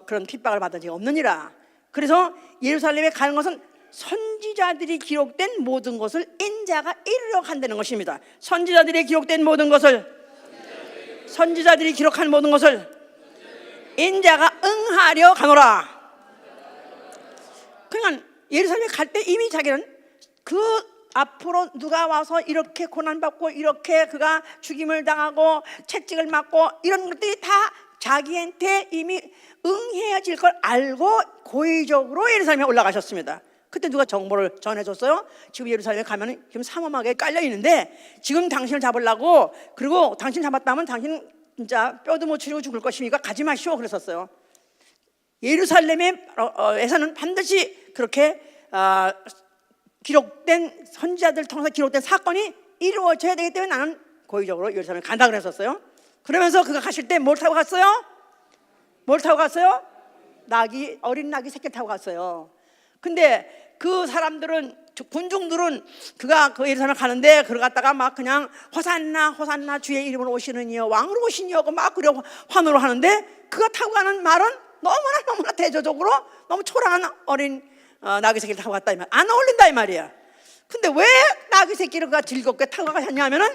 S1: 그런 핍박을 받은 적이 없느니라. 그래서 예루살렘에 가는 것은 선지자들이 기록된 모든 것을 인자가 이루려 한다는 것입니다. 선지자들이 기록된 모든 것을 선지자들이 기록한 모든 것을 인자가 응하려 가노라. 그러니까 예루살렘에 갈 때 이미 자기는 그 앞으로 누가 와서 이렇게 고난받고 이렇게 그가 죽임을 당하고 채찍을 맞고 이런 것들이 다 자기한테 이미 응해질 걸 알고 고의적으로 예루살렘에 올라가셨습니다. 그때 누가 정보를 전해줬어요? 지금 예루살렘에 가면 지금 삼엄하게 깔려 있는데 지금 당신을 잡으려고, 그리고 당신 잡았다면 당신 진짜 뼈도 못 추리고 죽을 것이니까 가지 마시오 그랬었어요. 예루살렘에서는 반드시 그렇게 기록된 선지자들 통해서 기록된 사건이 이루어져야 되기 때문에 나는 고의적으로 예루살렘에 간다 그랬었어요. 그러면서 그가 가실 때 뭘 타고 갔어요? 뭘 타고 갔어요? 어린 낙이 새끼 타고 갔어요. 근데 그 사람들은, 군중들은 그가 그 예루살렘 가는데 그걸 갖다가 막 그냥 호산나 호산나 주의 이름으로 오시는 이여 왕으로 오신 이여 막 그래 환호를 하는데 그가 타고 가는 말은 너무나 대조적으로 너무 초라한 어린 나귀 새끼를 타고 갔다 이 말. 안 어울린다 이 말이야. 근데 왜 나귀 새끼를 그가 즐겁게 타고 가셨냐면은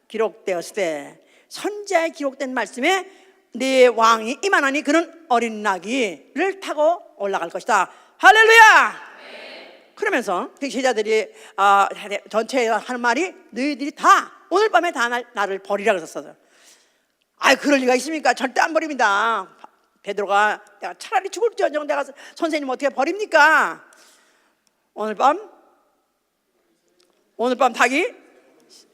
S1: 기록되었을 때 선지자에 기록된 말씀에 네 왕이 임하나니 그는 어린 나귀를 타고 올라갈 것이다. 할렐루야. 그러면서 그 제자들이 전체에 하는 말이 너희들이 다 오늘 밤에 다 나를 버리라 그랬었어요. 그럴 리가 있습니까? 절대 안 버립니다. 베드로가 내가 차라리 죽을지언정 내가 선생님 어떻게 버립니까? 오늘 밤 닭이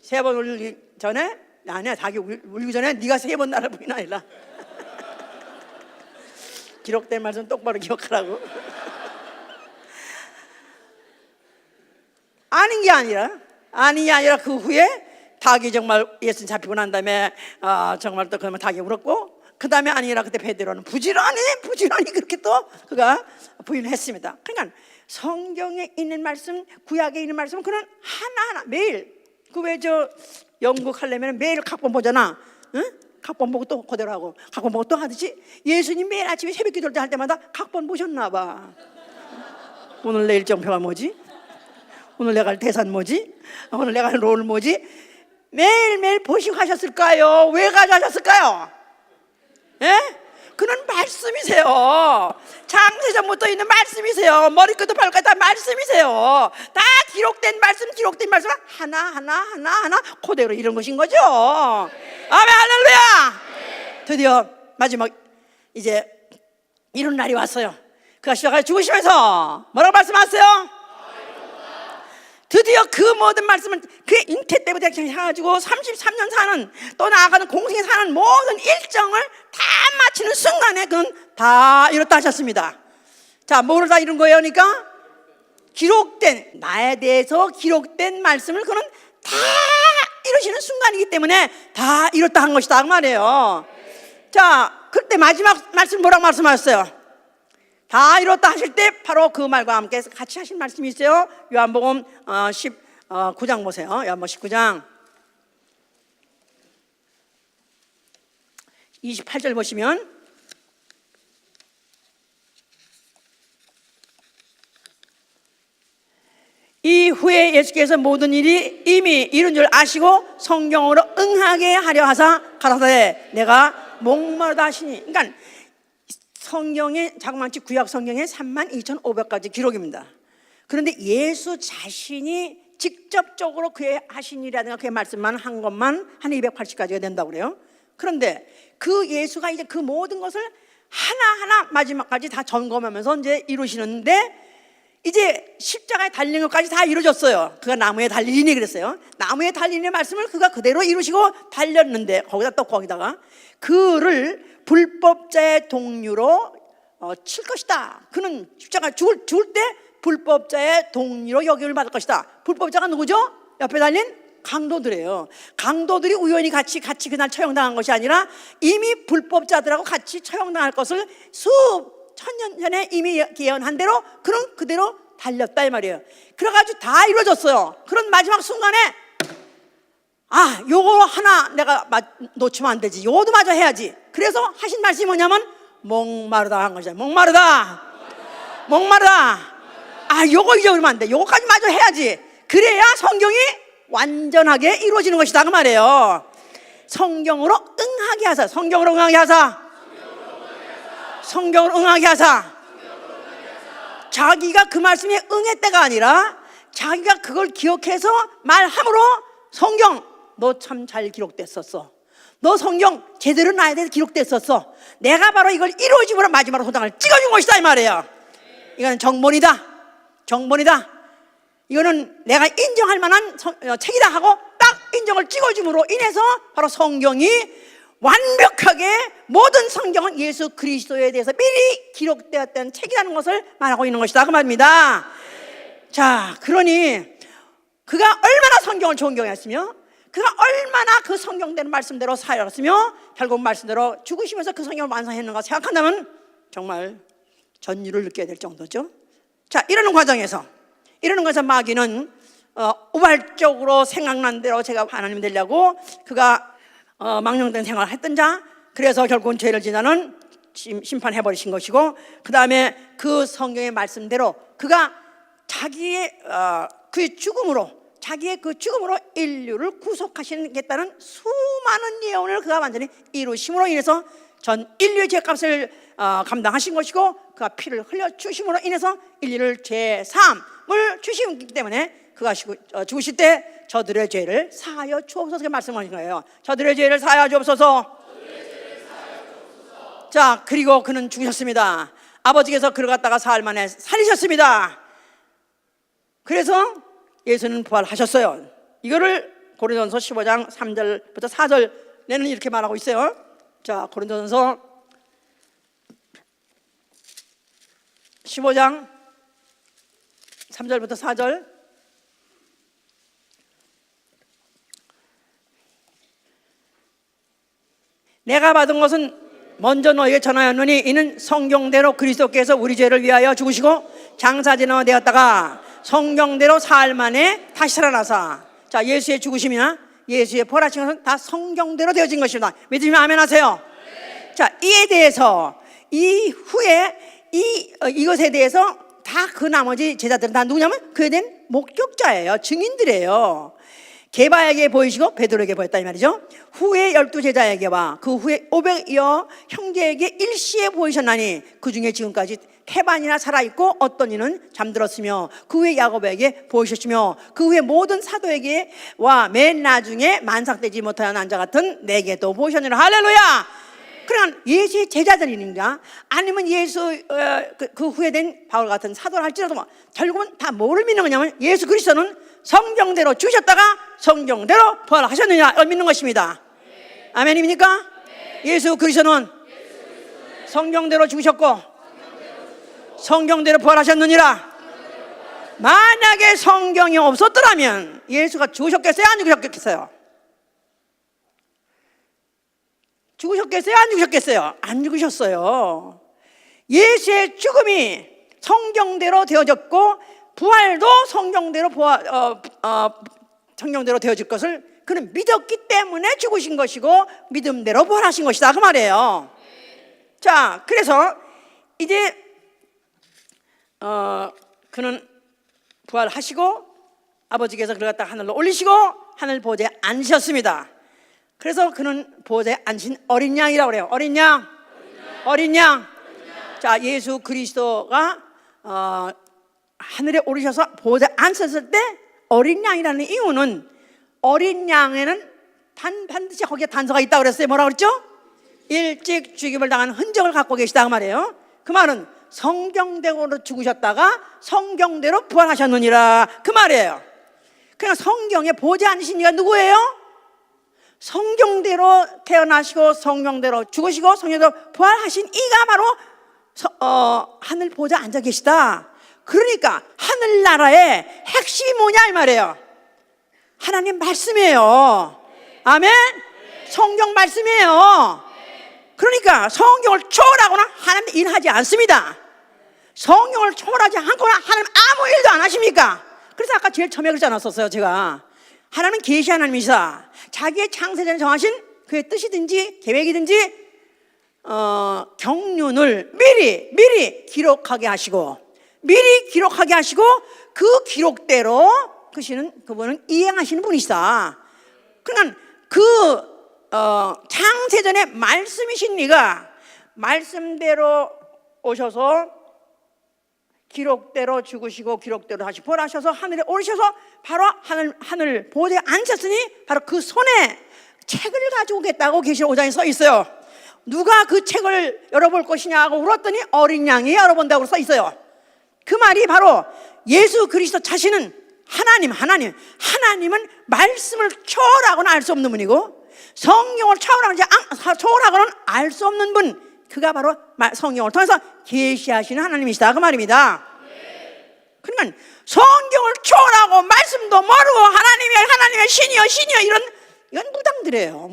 S1: 3번 울기 전에, 아니야, 닭이 울기 전에 네가 3번 나를 부인하라 아니라 기록된 말씀 똑바로 기억하라고. 아닌 게 아니라 그 후에 닭이 정말 예수님 잡히고 난 다음에 정말 또 그러면 닭이 울었고 그 다음에 아니라 그때 베드로는 부지런히 그렇게 또 그가 부인을 했습니다. 그러니까 성경에 있는 말씀, 구약에 있는 말씀은 그는 하나하나 매일, 그 왜 저 영국 하려면 매일 각본 보잖아. 응? 각본 보고 또 그대로 하고 각본 보고 또 하듯이 예수님 매일 아침에 새벽 기도를 할 때마다 각본 보셨나 봐. 오늘 내 일정표가 뭐지? 오늘 내가 할 대산 뭐지? 오늘 내가 할 롤 뭐지? 매일매일 보시고 하셨을까요? 왜 가져하셨을까요? 예? 그는 말씀이세요. 창세전부터 있는 말씀이세요. 머리끝부터 발끝까지 다 말씀이세요. 다 기록된 말씀 하나 그대로 이런 것인 거죠. 아멘, 할렐루야. 드디어 마지막 이제 이런 날이 왔어요. 그가 십자가에 죽으시면서 뭐라고 말씀하세요? 드디어 그 모든 말씀을 그의 잉태 때부터 해가지고 33년 사는, 또 나아가는 공생에 사는 모든 일정을 다 마치는 순간에 그는 다 이뤘다 하셨습니다. 자, 뭐를 다 이룬 거예요? 그러니까 기록된, 나에 대해서 기록된 말씀을 그는 다 이루시는 순간이기 때문에 다 이뤘다 한 것이다 그 말이에요. 자, 그때 마지막 말씀 뭐라고 말씀하셨어요? 다 이뤘다 하실 때 바로 그 말과 함께 같이 하신 말씀이 있어요. 요한복음 19장 보세요. 요한복음 19장 28절 보시면, 이후에 예수께서 모든 일이 이미 이룬 줄 아시고 성경으로 응하게 하려 하사 가라사대 내가 목마르다 하시니. 그러니까 성경에, 자그마치 구약 성경에 32,500가지 기록입니다. 그런데 예수 자신이 직접적으로 그의 하신 일이라든가 그의 말씀만 한 것만 한 280가지가 된다고 그래요. 그런데 그 예수가 이제 그 모든 것을 하나하나 마지막까지 다 점검하면서 이제 이루시는데, 이제 십자가에 달린 것까지 다 이루어졌어요. 그가 나무에 달리니 그랬어요. 나무에 달리니 말씀을 그가 그대로 이루시고 달렸는데, 거기다가 그를 불법자의 동류로 칠 것이다. 그는 십자가 죽을 때 불법자의 동류로 여김을 받을 것이다. 불법자가 누구죠? 옆에 달린 강도들이에요. 강도들이 우연히 같이 그날 처형당한 것이 아니라 이미 불법자들하고 같이 처형당할 것을 수천년 전에 이미 예언한 대로 그는 그대로 달렸다 이 말이에요. 그래가지고 다 이루어졌어요. 그런 마지막 순간에 요거 하나 내가 놓치면 안 되지, 요거도 마저 해야지. 그래서 하신 말씀이 뭐냐면 목마르다 한 것이야. 목마르다. 요거 잊어버리면 안 돼. 요거까지 마저 해야지. 그래야 성경이 완전하게 이루어지는 것이다 그 말이에요. 성경으로 응하게 하사. 자기가 그 말씀에 응했다가 아니라 자기가 그걸 기억해서 말함으로, 성경 너 참 잘 기록됐었어. 너 성경 제대로 나에 대해서 기록됐었어. 내가 바로 이걸 이루어지므로 마지막으로 도장을 찍어준 것이다 이 말이에요. 이거는 정본이다. 이거는 내가 인정할 만한 책이다 하고 딱 인정을 찍어줌으로 인해서 바로 성경이 완벽하게, 모든 성경은 예수 그리스도에 대해서 미리 기록되었던 책이라는 것을 말하고 있는 것이다 그 말입니다. 자, 그러니 그가 얼마나 성경을 존경했으며, 그가 얼마나 그 성경대로 말씀대로 살았으며, 결국 말씀대로 죽으시면서 그 성경을 완성했는가 생각한다면 정말 전율을 느껴야 될 정도죠. 자, 이러는 과정에서 마귀는 우발적으로 생각난 대로 제가 하나님 되려고 그가 망령된 생활을 했던 자, 그래서 결국은 죄를 지나는 심판해버리신 것이고, 그 다음에 그 성경의 말씀대로 그가 자기의 그 죽음으로 인류를 구속하시겠다는 수많은 예언을 그가 완전히 이루심으로 인해서 전 인류의 죄값을 감당하신 것이고, 그가 피를 흘려 주심으로 인해서 인류를 죄사함을 주시기 때문에 그가 죽으실 때 저들의 죄를 사하여 주옵소서 말씀하신 거예요. 저들의 죄를 사하여 주옵소서. 자, 그리고 그는 죽으셨습니다. 아버지께서 그를 갖다가 사흘 만에 살리셨습니다. 그래서 예수는 부활하셨어요. 이거를 고린도전서 15장 3절부터 4절에는 이렇게 말하고 있어요. 자, 고린도전서 15장 3절부터 4절. 내가 받은 것은 먼저 너에게 전하였느니 이는 성경대로 그리스도께서 우리 죄를 위하여 죽으시고 장사지나 되었다가 성경대로 사흘 만에 다시 살아나사. 자, 예수의 죽으심이나 예수의 부활하신 것은 다 성경대로 되어진 것입니다. 믿으시면 아멘 하세요. 자, 이에 대해서 이후에 이것에 대해서 다 그 나머지 제자들은 다 누구냐면 그에 대한 목격자예요. 증인들이에요. 게바에게 보이시고 베드로에게 보였다 이 말이죠. 후에 12제자에게와 그 후에 500여 형제에게 일시에 보이셨나니 그 중에 지금까지 태반이나 살아있고 어떤 이는 잠들었으며 그 후에 야고보에게 보이셨으며 그 후에 모든 사도에게와 맨 나중에 만삭되지 못하는 난자 같은 내게도 보이셨느니라. 할렐루야. 그러니까 예수의 제자들입니다. 아니면 예수 그 후에 된 바울 같은 사도를 할지라도 결국은 다 뭐를 믿는 거냐면 예수 그리스도는 성경대로 주셨다가 성경대로 부활하셨느냐 믿는 것입니다. 아멘입니까? 예수 그리스도는 성경대로 죽으셨고 성경대로 부활하셨느니라. 만약에 성경이 없었더라면 예수가 죽으셨겠어요? 안 죽으셨겠어요? 죽으셨겠어요? 안 죽으셨겠어요? 안 죽으셨어요. 예수의 죽음이 성경대로 되어졌고 부활도 성경대로 성경대로 되어질 것을 그는 믿었기 때문에 죽으신 것이고 믿음대로 부활하신 것이다 그 말이에요. 자, 그래서 이제 그는 부활하시고 아버지께서 그를 갖다 하늘로 올리시고 하늘 보좌에 앉으셨습니다. 그래서 그는 보좌에 앉으신 어린 양이라고 그래요. 어린 양, 어린 양. 자, 예수 그리스도가 하늘에 오르셔서 보좌에 앉으셨을 때 어린 양이라는 이유는 어린 양에는 반드시 거기에 단서가 있다고 그랬어요. 뭐라고 그랬죠? 일찍 죽임을 당한 흔적을 갖고 계시다 그 말이에요. 그 말은 성경대로 죽으셨다가 성경대로 부활하셨느니라 그 말이에요. 그러니까 성경에 보좌에 앉으신 이가 누구예요? 성경대로 태어나시고 성경대로 죽으시고 성경대로 부활하신 이가 바로 하늘 보좌에 앉아 계시다. 그러니까 하늘나라의 핵심이 뭐냐 이 말이에요. 하나님 말씀이에요. 아멘. 성경 말씀이에요. 그러니까 성경을 초월하거나 하나님 일하지 않습니다. 성경을 초월하지 않거나 하나님 아무 일도 안 하십니까? 그래서 아까 제일 처음에 그러지 않았었어요 제가. 하나님은 계시 하나님이시다. 자기의 창세전에 정하신 그의 뜻이든지 계획이든지 경륜을 미리 기록하게 하시고 미리 기록하게 하시고 그 기록대로 그분은 이행하시는 분이시다. 그러니까 그 창세전에 말씀이신 네가 말씀대로 오셔서 기록대로 죽으시고 기록대로 다시 부활하셔서 하늘에 오르셔서 바로 하늘 보좌에 앉으셨으니 바로 그 손에 책을 가지고 오겠다고 계시록 5장에 써 있어요. 누가 그 책을 열어볼 것이냐 하고 물었더니 어린 양이 열어본다고 써 있어요. 그 말이 바로 예수 그리스도 자신은 하나님은 말씀을 초월하고는 알 수 없는 분이고 성경을 초월하고는 알 수 없는 분, 그가 바로 성경을 통해서 계시하시는 하나님이시다 그 말입니다. 그러니까 성경을 초월하고 말씀도 모르고 하나님의 신이여 이건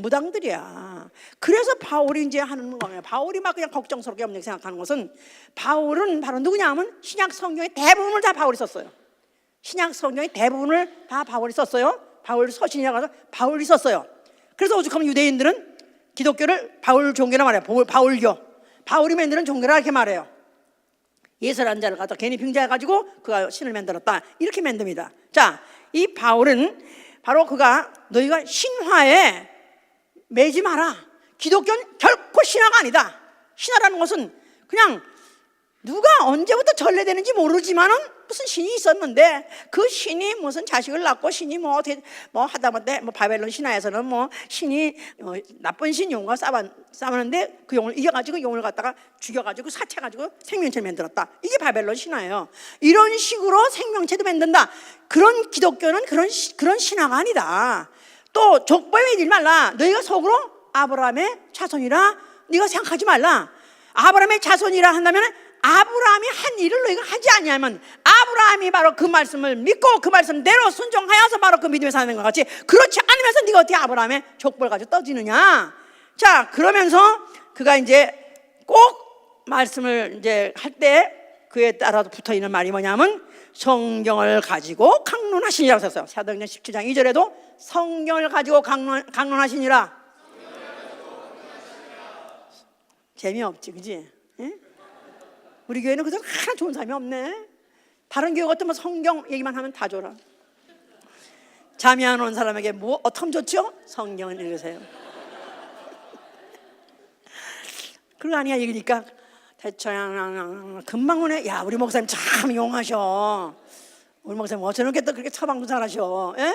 S1: 무당들이야. 그래서 바울이 이제 하는 거예요. 바울이 막 그냥 걱정스럽게 없는 생각하는 것은 바울은 바로 누구냐 하면 신약 성경의 대부분을 다 바울이 썼어요. 신약 성경의 대부분을 다 바울이 썼어요. 바울 서신이라고 해서 바울이 썼어요. 그래서 오죽하면 유대인들은 기독교를 바울 종교라 말해요. 바울교. 바울이 만드는 종교라 이렇게 말해요. 예수라는 자를 갖다 괜히 빙자해가지고 그가 신을 만들었다 이렇게 만듭니다. 자, 이 바울은 바로 그가 너희가 신화에 매지 마라. 기독교는 결코 신화가 아니다. 신화라는 것은 그냥 누가 언제부터 전래되는지 모르지만은 무슨 신이 있었는데 그 신이 무슨 자식을 낳고 신이 뭐 하다 못해 바벨론 신화에서는 신이 나쁜 신 용과 싸웠는데 그 용을 이겨가지고 용을 갖다가 죽여가지고 사체가지고 생명체를 만들었다. 이게 바벨론 신화예요. 이런 식으로 생명체도 만든다. 그런 기독교는 그런 신화가 아니다. 또 족보에 믿지 말라. 너희가 속으로 아브라함의 자손이라 네가 생각하지 말라. 아브라함의 자손이라 한다면 아브라함이 한 일을 너희가 하지 아니하면 아브라함이 바로 그 말씀을 믿고 그 말씀대로 순종하여서 바로 그 믿음에 사는 것 같이 그렇지 않으면서 네가 어떻게 아브라함의 족보를 가지고 떠지느냐. 자, 그러면서 그가 이제 꼭 말씀을 이제 할 때 그에 따라 붙어 있는 말이 뭐냐면 성경을 가지고 강론하시니라고 썼어요. 사도행전 17장 2절에도 성경을 가지고 강론하시니라. 재미없지, 그지? 예? 우리 교회는 그저 하나 좋은 사람이 없네. 다른 교회 같으면 성경 얘기만 하면 다 줘라. 잠이 안 오는 사람에게 뭐 어떻게 좋죠? 성경을 읽으세요. 그거 아니야. 읽으니까 대충 금방 오네. 야, 우리 목사님 참 용하셔. 우리 목사님 어쩌면 또 그렇게 처방도 잘하셔. 예?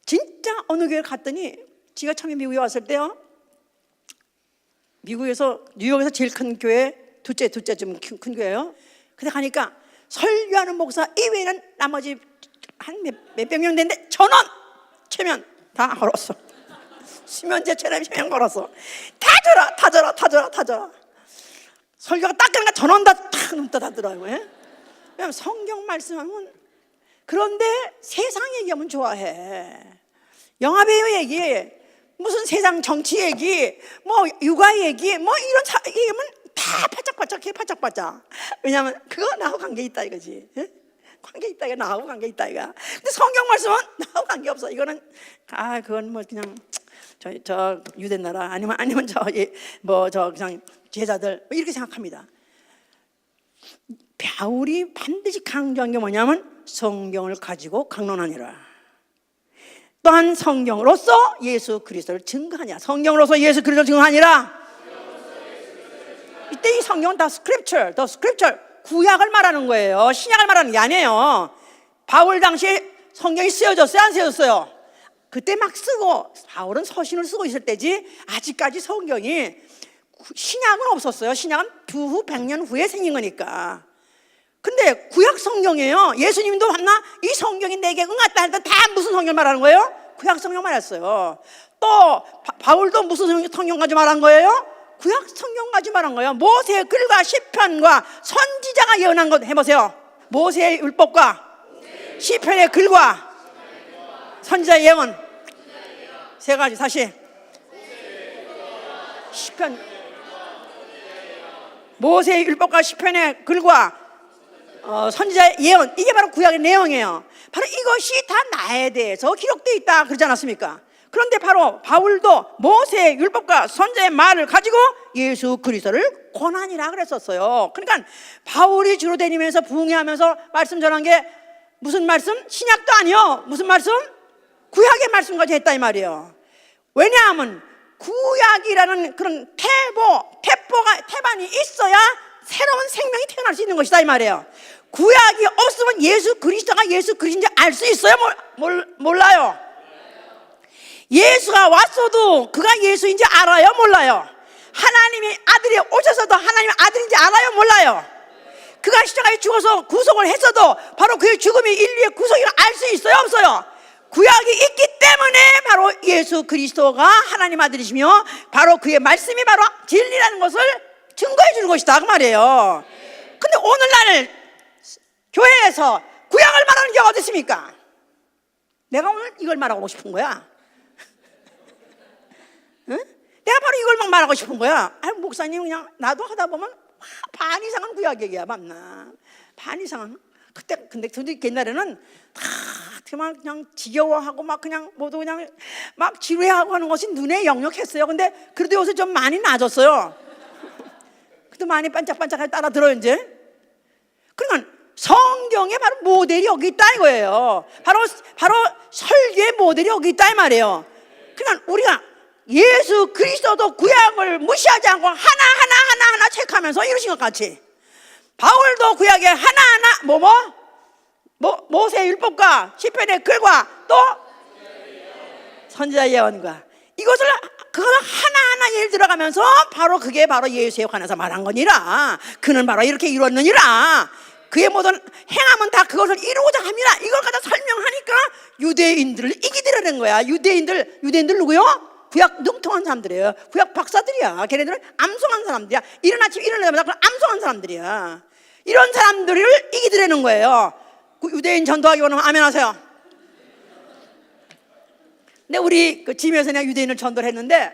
S1: 진짜 어느 교회 갔더니 지가 처음에 미국에 왔을 때요, 미국에서 뉴욕에서 제일 큰 교회 둘째쯤 큰 교회예요. 근데 가니까 설교하는 목사 이외에는 나머지 한 몇백 명 되는데 전원 최면 다 걸었어. 수면제 최면 걸었어. 다 줘라. 설교가 딱 그러니까 전원 다탁 눈 떠다더라고요. 왜냐면 성경 말씀하면. 그런데 세상 얘기하면 좋아해. 영화배우 얘기, 무슨 세상 정치 얘기, 뭐 육아 얘기, 뭐 이런 얘기하면 다 바짝바짝. 왜냐면 그거 나하고 관계 있다 이거지. 예? 관계 있다 이거, 나하고 관계 있다 이거. 근데 성경 말씀은 나하고 관계 없어. 이거는 그건 뭐 그냥 저 유대 나라 아니면 저 그냥 제자들 이렇게 생각합니다. 바울이 반드시 강조한 게 뭐냐면 성경을 가지고 강론하니라. 또한 성경으로서 예수 그리스도를 증거하냐. 성경으로서 예수 그리스도를 증거하니라. 이때 이 성경은 다 스크립처, 구약을 말하는 거예요. 신약을 말하는 게 아니에요. 바울 당시에 성경이 쓰여졌어요, 안 쓰여졌어요? 그때 막 쓰고, 바울은 서신을 쓰고 있을 때지 아직까지 성경이, 신약은 없었어요. 신약은 후 100년 후에 생긴 거니까. 근데 구약 성경이에요. 예수님도 봤나? 이 성경이 내게 응했다 할 때 다 무슨 성경 말하는 거예요? 구약 성경 말했어요. 또 바울도 무슨 성경 가지고 말한 거예요? 구약 성경 가지고 말한 거예요. 모세의 글과 시편과 선지자가 예언한 것 해보세요. 모세의 율법과 시편의 글과 선지자의 예언 세 가지. 다시 시편, 모세의 율법과 시편의 글과 선지자의 예언, 이게 바로 구약의 내용이에요. 바로 이것이 다 나에 대해서 기록되어 있다 그러지 않았습니까? 그런데 바로 바울도 모세의 율법과 선지자의 말을 가지고 예수 그리스도를 권하니라 그랬었어요. 그러니까 바울이 주로 다니면서 부흥회하면서 말씀 전한 게 무슨 말씀? 신약도 아니요. 무슨 말씀? 구약의 말씀까지 했다 이 말이에요. 왜냐하면 구약이라는 그런 태반이 있어야 새로운 생명이 태어날 수 있는 것이다 이 말이에요. 구약이 없으면 예수 그리스도가 예수 그리스도인지 알 수 있어요? 몰라요. 예수가 왔어도 그가 예수인지 알아요? 몰라요. 하나님의 아들이 오셔서도 하나님의 아들인지 알아요? 몰라요. 그가 십자가에 죽어서 구속을 했어도 바로 그의 죽음이 인류의 구속이라 알 수 있어요? 없어요? 구약이 있기 때문에 바로 예수 그리스도가 하나님 아들이시며 바로 그의 말씀이 바로 진리라는 것을 증거해 주는 것이다 그 말이에요. 근데 오늘날 교회에서 구약을 말하는 게 어디 있습니까? 내가 오늘 이걸 말하고 싶은 거야. 응? 내가 바로 이걸 막 말하고 싶은 거야. 목사님 그냥 나도 하다 보면 반 이상은 구약 얘기야. 맞나? 반 이상은. 근데 옛날에는 다 그냥 지겨워하고 막 그냥 모두 그냥 막 지루해하고 하는 것이 눈에 역력했어요. 근데 그래도 요새 좀 많이 나아졌어요. 그래도 많이 반짝반짝하게 따라 들어요 이제. 그러니까 성경에 바로 모델이 여기 있다 이거예요. 바로 설계의 모델이 여기 있다 이 말이에요. 그러니까 우리가 예수 그리스도도 구약을 무시하지 않고 하나하나 체크하면서 이러신 것 같이 바울도 구약에 하나하나 모세의 율법과 시편의 글과 또 선지자 예언과 이것을 하나하나 예를 들어가면서 바로 그게 바로 예수에 관해서 말한 거니라. 그는 바로 이렇게 이루었느니라. 그의 모든 행함은 다 그것을 이루고자 합니다. 이걸 갖다 설명하니까 유대인들을 이기더라는 거야. 유대인들 누구요? 구약 능통한 사람들이에요. 구약 박사들이야. 걔네들은 암송한 사람들이야. 이른 아침 일어나자마자 암송한 사람들이야. 이런 사람들을 이기더라는 거예요. 유대인 전도하기 원하면 아멘 하세요. 근데 우리 그 집에서 내가 유대인을 전도를 했는데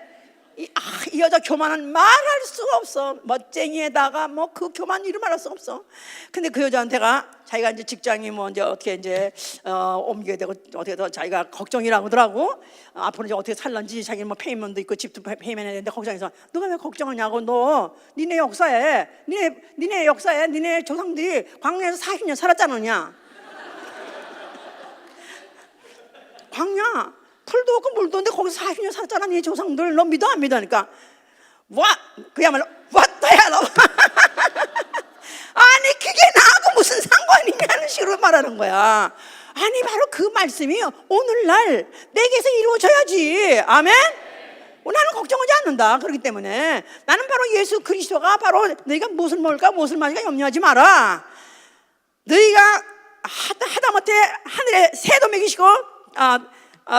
S1: 이 여자 교만은 말할 수가 없어. 멋쟁이에다가 뭐 그 교만 이름 말할 수가 없어. 근데 그 여자한테가 자기가 이제 직장이 뭐 이제 어떻게 이제 옮기게 되고 어떻게 더 자기가 걱정이라고 하더라고. 앞으로 이제 어떻게 살런지 자기는 뭐 페이먼도 있고 집도 페이먼해야 되는데 걱정해서 너가 왜 걱정하냐고. 너 니네 역사에 니네 조상들이 광야에서 40년 살았잖느냐. 광야 풀도 없고 물도 없는데 거기서 40년 살았잖아. 네 조상들. 너 믿어 안 믿어? 그러니까 그야말로 왔다야 너. 아니 그게 나하고 무슨 상관이냐는 식으로 말하는 거야. 아니 바로 그 말씀이 오늘날 내게서 이루어져야지. 아멘. 나는 걱정하지 않는다. 그렇기 때문에 나는 바로 예수 그리스도가 바로 너희가 무엇을 먹을까 무엇을 마실까 염려하지 마라. 너희가 하다못해 하늘에 새도 먹이시고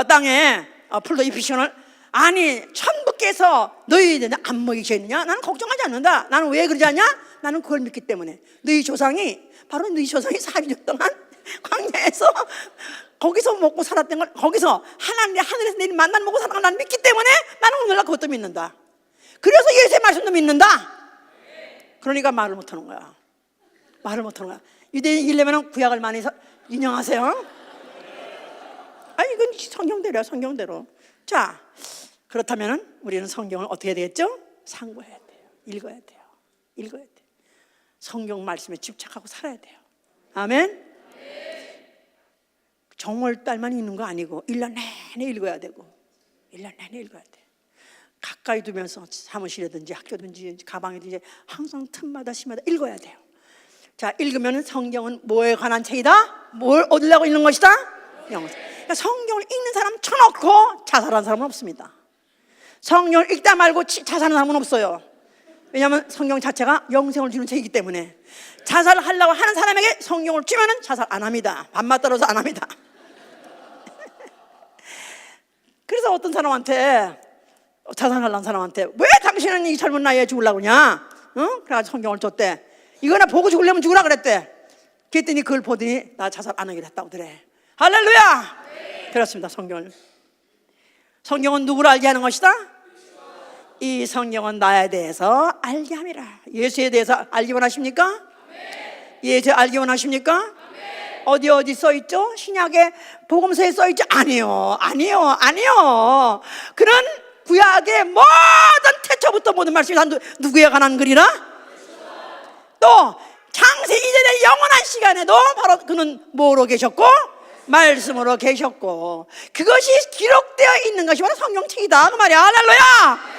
S1: 땅에 풀도 입히시거늘 아니 천부께서 너희들 안 먹이셨느냐? 나는 걱정하지 않는다. 나는 왜 그러지 않냐? 나는 그걸 믿기 때문에 너희 조상이 40년 동안 광야에서 거기서 먹고 살았던 걸 거기서 하늘에서 내린 만나를 먹고 살았던 걸 나는 믿기 때문에 나는 오늘날 그것도 믿는다. 그래서 예수의 말씀도 믿는다. 그러니까 말을 못하는 거야. 유대인이려면 구약을 많이 인용하세요. 아니 이건 성경대로야. 성경대로. 자, 그렇다면 우리는 성경을 어떻게 해야 되겠죠? 상고해야 돼요. 읽어야 돼요. 성경 말씀에 집착하고 살아야 돼요. 아멘. 정월달만 읽는 거 아니고 1년 내내 읽어야 되고 1년 내내 읽어야 돼. 가까이 두면서 사무실이든지 학교든지 가방이든지 항상 틈마다 시마다 읽어야 돼요. 자, 읽으면 성경은 뭐에 관한 책이다? 뭘 얻으려고 읽는 것이다? 영어. 그러니까 성경을 읽는 사람 쳐놓고 자살하는 사람은 없습니다. 성경을 읽다 말고 자살하는 사람은 없어요. 왜냐하면 성경 자체가 영생을 주는 책이기 때문에 자살을 하려고 하는 사람에게 성경을 주면은 자살 안 합니다. 반맛 떨어서 안 합니다. 그래서 어떤 사람한테 자살하려는 사람한테 왜 당신은 이 젊은 나이에 죽으려고 그러냐? 그래가지고 성경을 줬대. 이거나 보고 죽으려면 죽으라 그랬대. 그랬더니 그걸 보더니 나 자살 안 하기로 했다고 그래. 할렐루야. 네. 그렇습니다. 성경은 누구를 알게 하는 것이다? 이 성경은 나에 대해서 알게 함이라. 예수에 대해서 알기 원하십니까? 예수 알기 원하십니까? 어디 써있죠? 신약의 복음서에 써있죠? 아니요. 그런 구약의 모든 태초부터 모든 말씀이 다 누구에 관한 글이라? 또 창세 이전의 영원한 시간에도 바로 그는 뭐로 계셨고? 말씀으로 계셨고, 그것이 기록되어 있는 것이 바로 성경책이다 그 말이야. 할렐루야.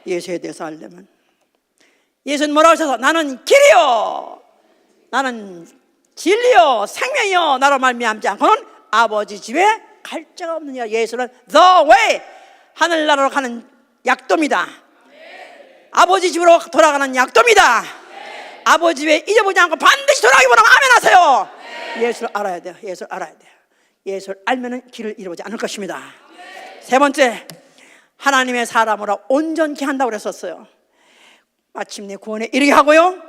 S1: 예수에 대해서 알려면 예수는 뭐라고 하셔서 나는 길이요 나는 진리요 생명이요 나로 말미암지 않고는 아버지 집에 갈 자가 없느냐. 예수는 the way, 하늘나라로 가는 약도입니다. 아버지 집으로 돌아가는 약도입니다. 아버지 집에 잊어보지 않고 반드시 돌아가기 원하면 아멘 하세요. 예수를 알아야 돼요. 예수를 알면 길을 잃어보지 않을 것입니다. 세 번째, 하나님의 사람으로 온전케 한다고 그랬었어요. 마침내 구원에 이르게 하고요,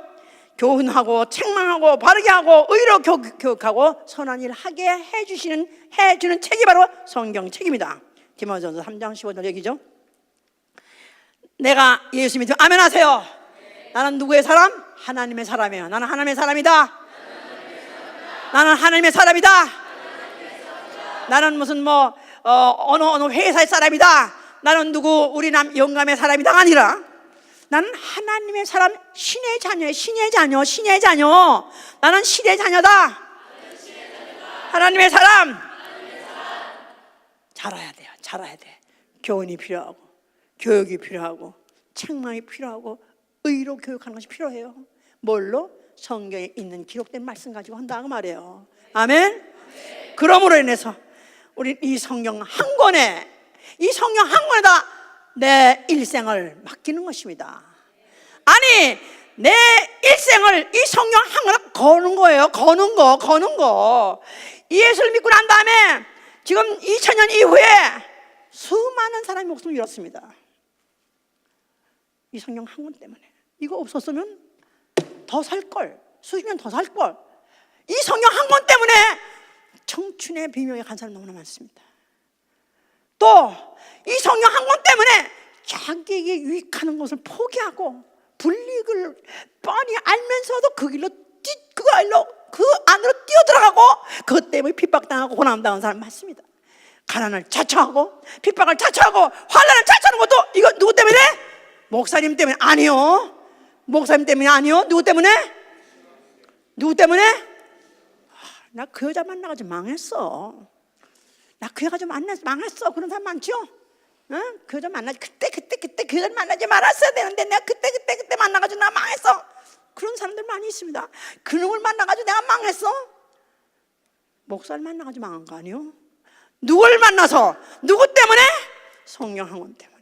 S1: 교훈하고 책망하고 바르게 하고 의로 교육하고 선한 일을 하게 해주는 책이 바로 성경책입니다. 디모데전서 3장 15절 얘기죠. 내가 예수 믿으면 아멘 하세요. 나는 누구의 사람? 하나님의 사람이에요. 나는 하나님의 사람이다. 나는 하나님의 사람이다. 나는 무슨 어느 회사의 사람이다. 나는 누구 우리 영감의 사람이다 아니라 나는 하나님의 사람, 신의 자녀. 나는 신의 자녀다. 하나님의 사람. 자라야 돼. 교훈이 필요하고 교육이 필요하고 책망이 필요하고 의로 교육하는 것이 필요해요. 뭘로? 성경에 있는 기록된 말씀 가지고 한다 그 말이에요. 아멘. 그러므로 인해서 우리 이 성경 한 권에다 내 일생을 맡기는 것입니다. 아니 내 일생을 이 성경 한 권에 거는 거예요. 거는 거. 예수를 믿고 난 다음에 지금 2000년 이후에 수많은 사람이 목숨을 잃었습니다. 이 성경 한 권 때문에. 이거 없었으면 더 살걸, 수십 년 더 살걸. 이 성경 한 권 때문에 청춘의 비명에 간 사람 너무나 많습니다. 또 이 성경 한 권 때문에 자기에게 유익하는 것을 포기하고 불이익을 뻔히 알면서도 그 길로 그 안으로 뛰어들어가고 그것 때문에 핍박당하고 고난당한 사람 많습니다. 가난을 자처하고 핍박을 자처하고 환난을 자처하는 것도 이거 누구 때문에? 목사님 때문에 아니요. 목사님 때문에 아니요. 누구 때문에? 누구 때문에? 나 그 여자 만나가지고 망했어. 나 그 여자 만나서 망했어. 그런 사람 많죠? 응? 그 여자 만나지 그때 그 여자 만나지 말았어야 되는데 내가 그때 만나가지고 나 망했어. 그런 사람들 많이 있습니다. 그놈을 만나가지고 내가 망했어. 목사를 만나가지고 망한 거 아니요? 누굴 만나서? 누구 때문에? 성령 한 권 때문에.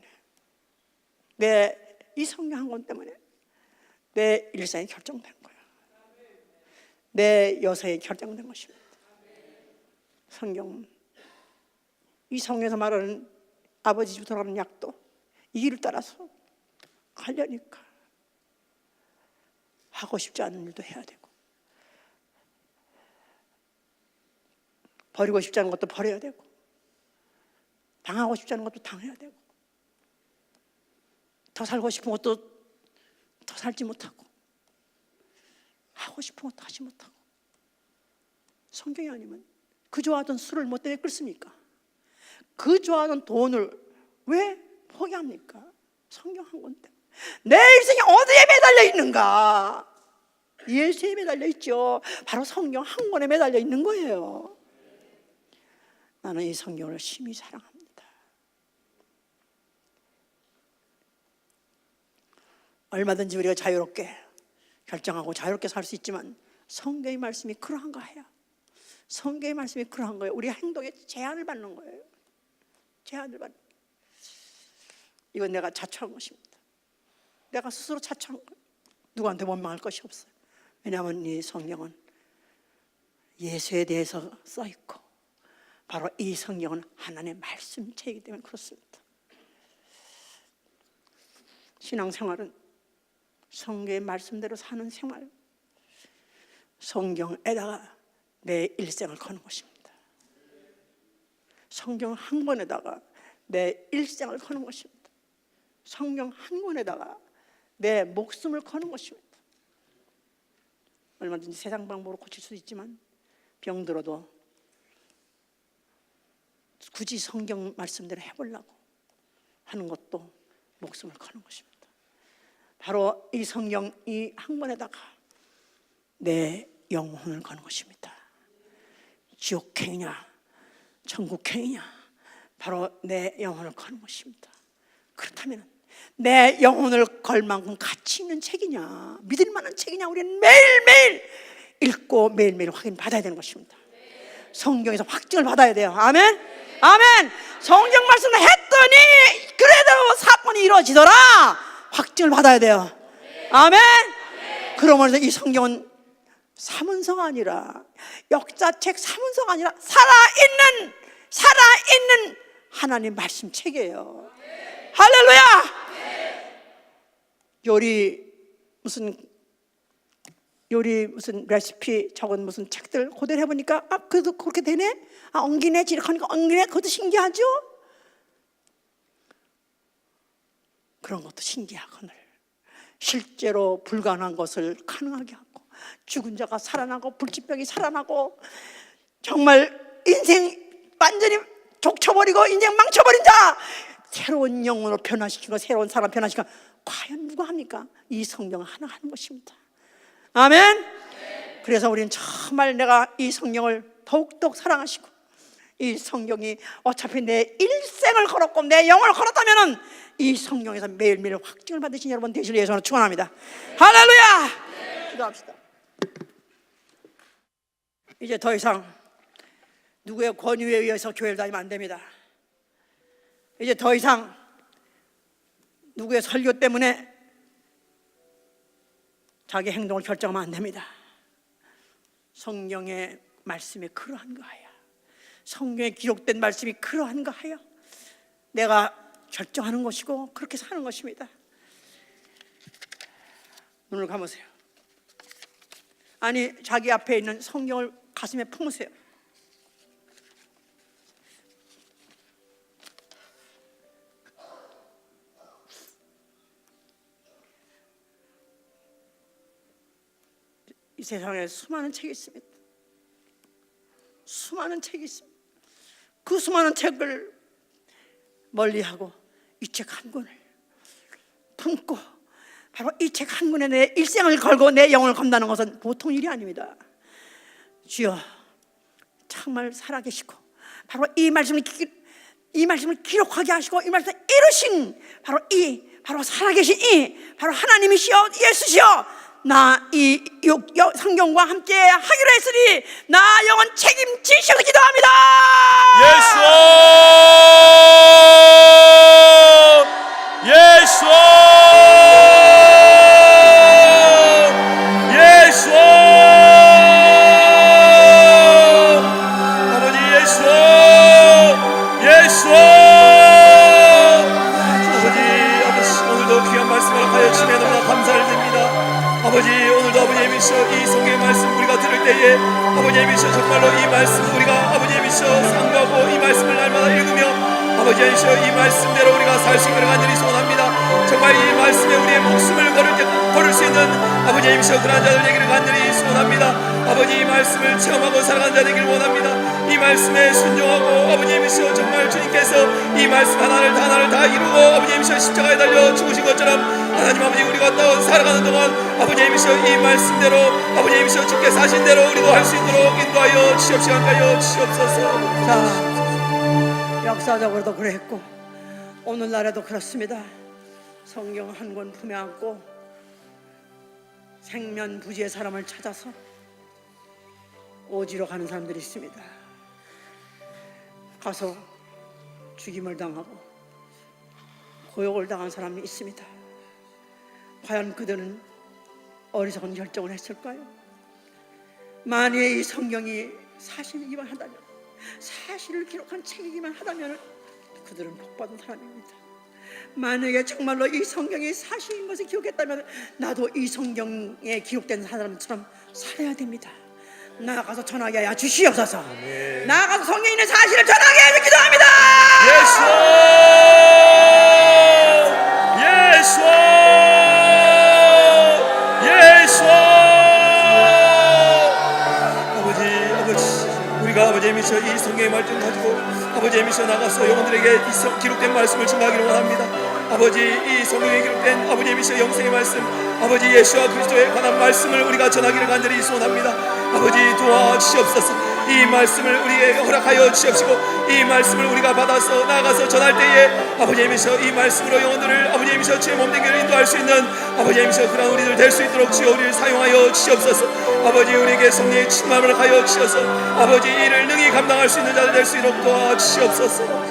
S1: 이 성령 한 권 때문에 내 일생이 결정된 거예요. 내 여생이 결정된 것입니다. 성경은 이 성경에서 말하는 아버지 집 돌아가는 약도 이 길을 따라서 하려니까 하고 싶지 않은 일도 해야 되고 버리고 싶지 않은 것도 버려야 되고 당하고 싶지 않은 것도 당해야 되고 더 살고 싶은 것도 더 살지 못하고 하고 싶은 것도 하지 못하고 성경이 아니면 그 좋아하던 술을 뭐 때문에 끊습니까? 그 좋아하던 돈을 왜 포기합니까? 성경 한 권 때문에. 내 일생이 어디에 매달려 있는가? 예수에 매달려 있죠. 바로 성경 한 권에 매달려 있는 거예요. 나는 이 성경을 심히 사랑합니다. 얼마든지 우리가 자유롭게 결정하고 자유롭게 살 수 있지만 성경의 말씀이 그러한 거예요. 성경의 말씀이 그러한 거예요. 우리 행동에 제한을 받는 거예요. 제한을 받는 거예요. 이건 내가 자처한 것입니다. 내가 스스로 자처한 거예요. 누구한테 원망할 것이 없어요. 왜냐하면 이 성경은 예수에 대해서 써 있고 바로 이 성경은 하나님의 말씀책이기 때문에 그렇습니다. 신앙생활은 성경의 말씀대로 사는 생활, 성경에다가 내 일생을 거는 것입니다. 성경 한 권에다가 내 일생을 거는 것입니다. 성경 한 권에다가 내 목숨을 거는 것입니다. 얼마든지 세상 방법으로 고칠 수 있지만 병들어도 굳이 성경 말씀대로 해보려고 하는 것도 목숨을 거는 것입니다. 바로 이 성경 이 한 권에다가 내 영혼을 거는 것입니다. 지옥행이냐 천국행이냐 바로 내 영혼을 거는 것입니다. 그렇다면 내 영혼을 걸 만큼 가치 있는 책이냐 믿을 만한 책이냐 우리는 매일매일 읽고 매일매일 확인받아야 되는 것입니다. 성경에서 확증을 받아야 돼요. 아멘? 아멘! 성경 말씀을 했더니 그래도 사건이 이루어지더라 확증을 받아야 돼요. 아멘? 그러면서 이 성경은 사문서가 아니라 역사책 사문서가 아니라 살아있는 하나님 말씀책이에요. 할렐루야! 요리 무슨 레시피 적은 무슨 책들 그대로 해보니까 그래도 그렇게 되네? 엉기네 지력하니까 엉기네. 그것도 신기하죠? 그런 것도 신기하거늘 실제로 불가능한 것을 가능하게 하고 죽은 자가 살아나고 불치병이 살아나고 정말 인생 완전히 족쳐버리고 인생 망쳐버린 자 새로운 영혼으로 변화시키고 새로운 사람 변화시키고 과연 누가 합니까? 이 성경을 하나 하는 것입니다. 아멘? 그래서 우리는 정말 내가 이 성경을 더욱더 사랑하시고 이 성경이 어차피 내 일생을 걸었고 내 영혼을 걸었다면 이 성경에서 매일매일 확증을 받으신 여러분 되시길 예수로 축원합니다. 할렐루야! 기도합시다. 이제 더 이상 누구의 권유에 의해서 교회를 다니면 안 됩니다. 이제 더 이상 누구의 설교 때문에 자기 행동을 결정하면 안 됩니다. 성경의 말씀이 그러한가 하여 성경에 기록된 말씀이 그러한가 하여 내가 결정하는 것이고 그렇게 사는 것입니다. 눈을 감으세요. 아니 자기 앞에 있는 성경을 가슴에 품으세요. 이 세상에 수많은 책이 있습니다. 수많은 책이 있습니다. 그 수많은 책을 멀리하고 이 책 한 권을 품고 바로 이 책 한 권에 내 일생을 걸고 내 영혼을 건다는 것은 보통 일이 아닙니다. 주여, 정말 살아계시고 바로 이 말씀을 기록하게 하시고 이 말씀을 이루신 바로 살아계신 바로 하나님이시여 예수시여, 나 이 성경과 함께 하기로 했으니 나 영원 책임지셔서 기도합니다.
S2: 예수, 예수, 예수, 아버지 예수, 예수, 아버지 오늘도 귀한 말씀을 하여 주시면 너무나 감사를 드립니다. 아버지 오늘도 아버지님이시여 이 성경의 말씀 우리가 들을 때에 아버지님이시여 정말로 이 말씀 우리가 아버지님이시여 상고하고 이 말씀을 날마다 읽으며 아버지님이시여 이 말씀대로 우리가 살 수 있기를 간절히 소원합니다. 정말 이 말씀에 우리의 목숨을 걸을 수 있는 아버지님이시여 그런 자들 되기를 간절히 소원합니다. 아버지 이 말씀을 체험하고 살아가는 자 되기를 원합니다. 이 말씀에 순종하고 아버지님이시여 정말 주님께서 이 말씀 하나를 다 이루고 아버지님이시여 십자가에 달려 죽으신 것처럼 하나님 아버지 우리가 살아가는 동안 아버지님이시여 이 말씀대로 아버지님이시여 주께 사신 대로 우리도 할 수 있도록 인도하여 주시옵시간가요 주시옵소서.
S1: 자, 역사적으로도 그랬고 오늘날에도 그렇습니다. 성경 한 권 품에 안고 생면부지의 사람을 찾아서 오지로 가는 사람들이 있습니다. 가서 죽임을 당하고 고역을 당한 사람이 있습니다. 과연 그들은 어리석은 결정을 했을까요? 만약에 이 성경이 사실이기만 하다면, 사실을 기록한 책이기만 하다면 그들은 복받은 사람입니다. 만약에 정말로 이 성경이 사실인 것을 기록했다면 나도 이 성경에 기록된 사람처럼 살아야 됩니다. 나아가서 전하게 하여 주시옵소서. 나아가서 성경에 있는 사실을 전하게 하여 기도합니다.
S2: 예수, 예수, 아버지 우리가 아버지님이시여 이 성경의 말씀 가지고 아버지님이시여 나가서 영혼들에게 이 기록된 말씀을 전하기를 원합니다. 아버지 이 성경에 기록된 아버지님이시여 영생의 말씀 아버지 예수와 그리스도에 관한 말씀을 우리가 전하기를 간절히 소원합니다. 아버지 도와주시옵소서. 이 말씀을 우리에게 허락하여 주시옵시고 이 말씀을 우리가 받아서 나아가서 전할 때에 아버지님이시여 이 말씀으로 영혼들을 아버지님이시여 주의 몸된 길을 인도할 수 있는 아버지님이시여 그런 우리들 될 수 있도록 주여 우리를 사용하여 주시옵소서. 아버지 우리에게 성령의 충만을 하여 주셔서 아버지 이를 능히 감당할 수 있는 자들 될 수 있도록 도와주시옵소서.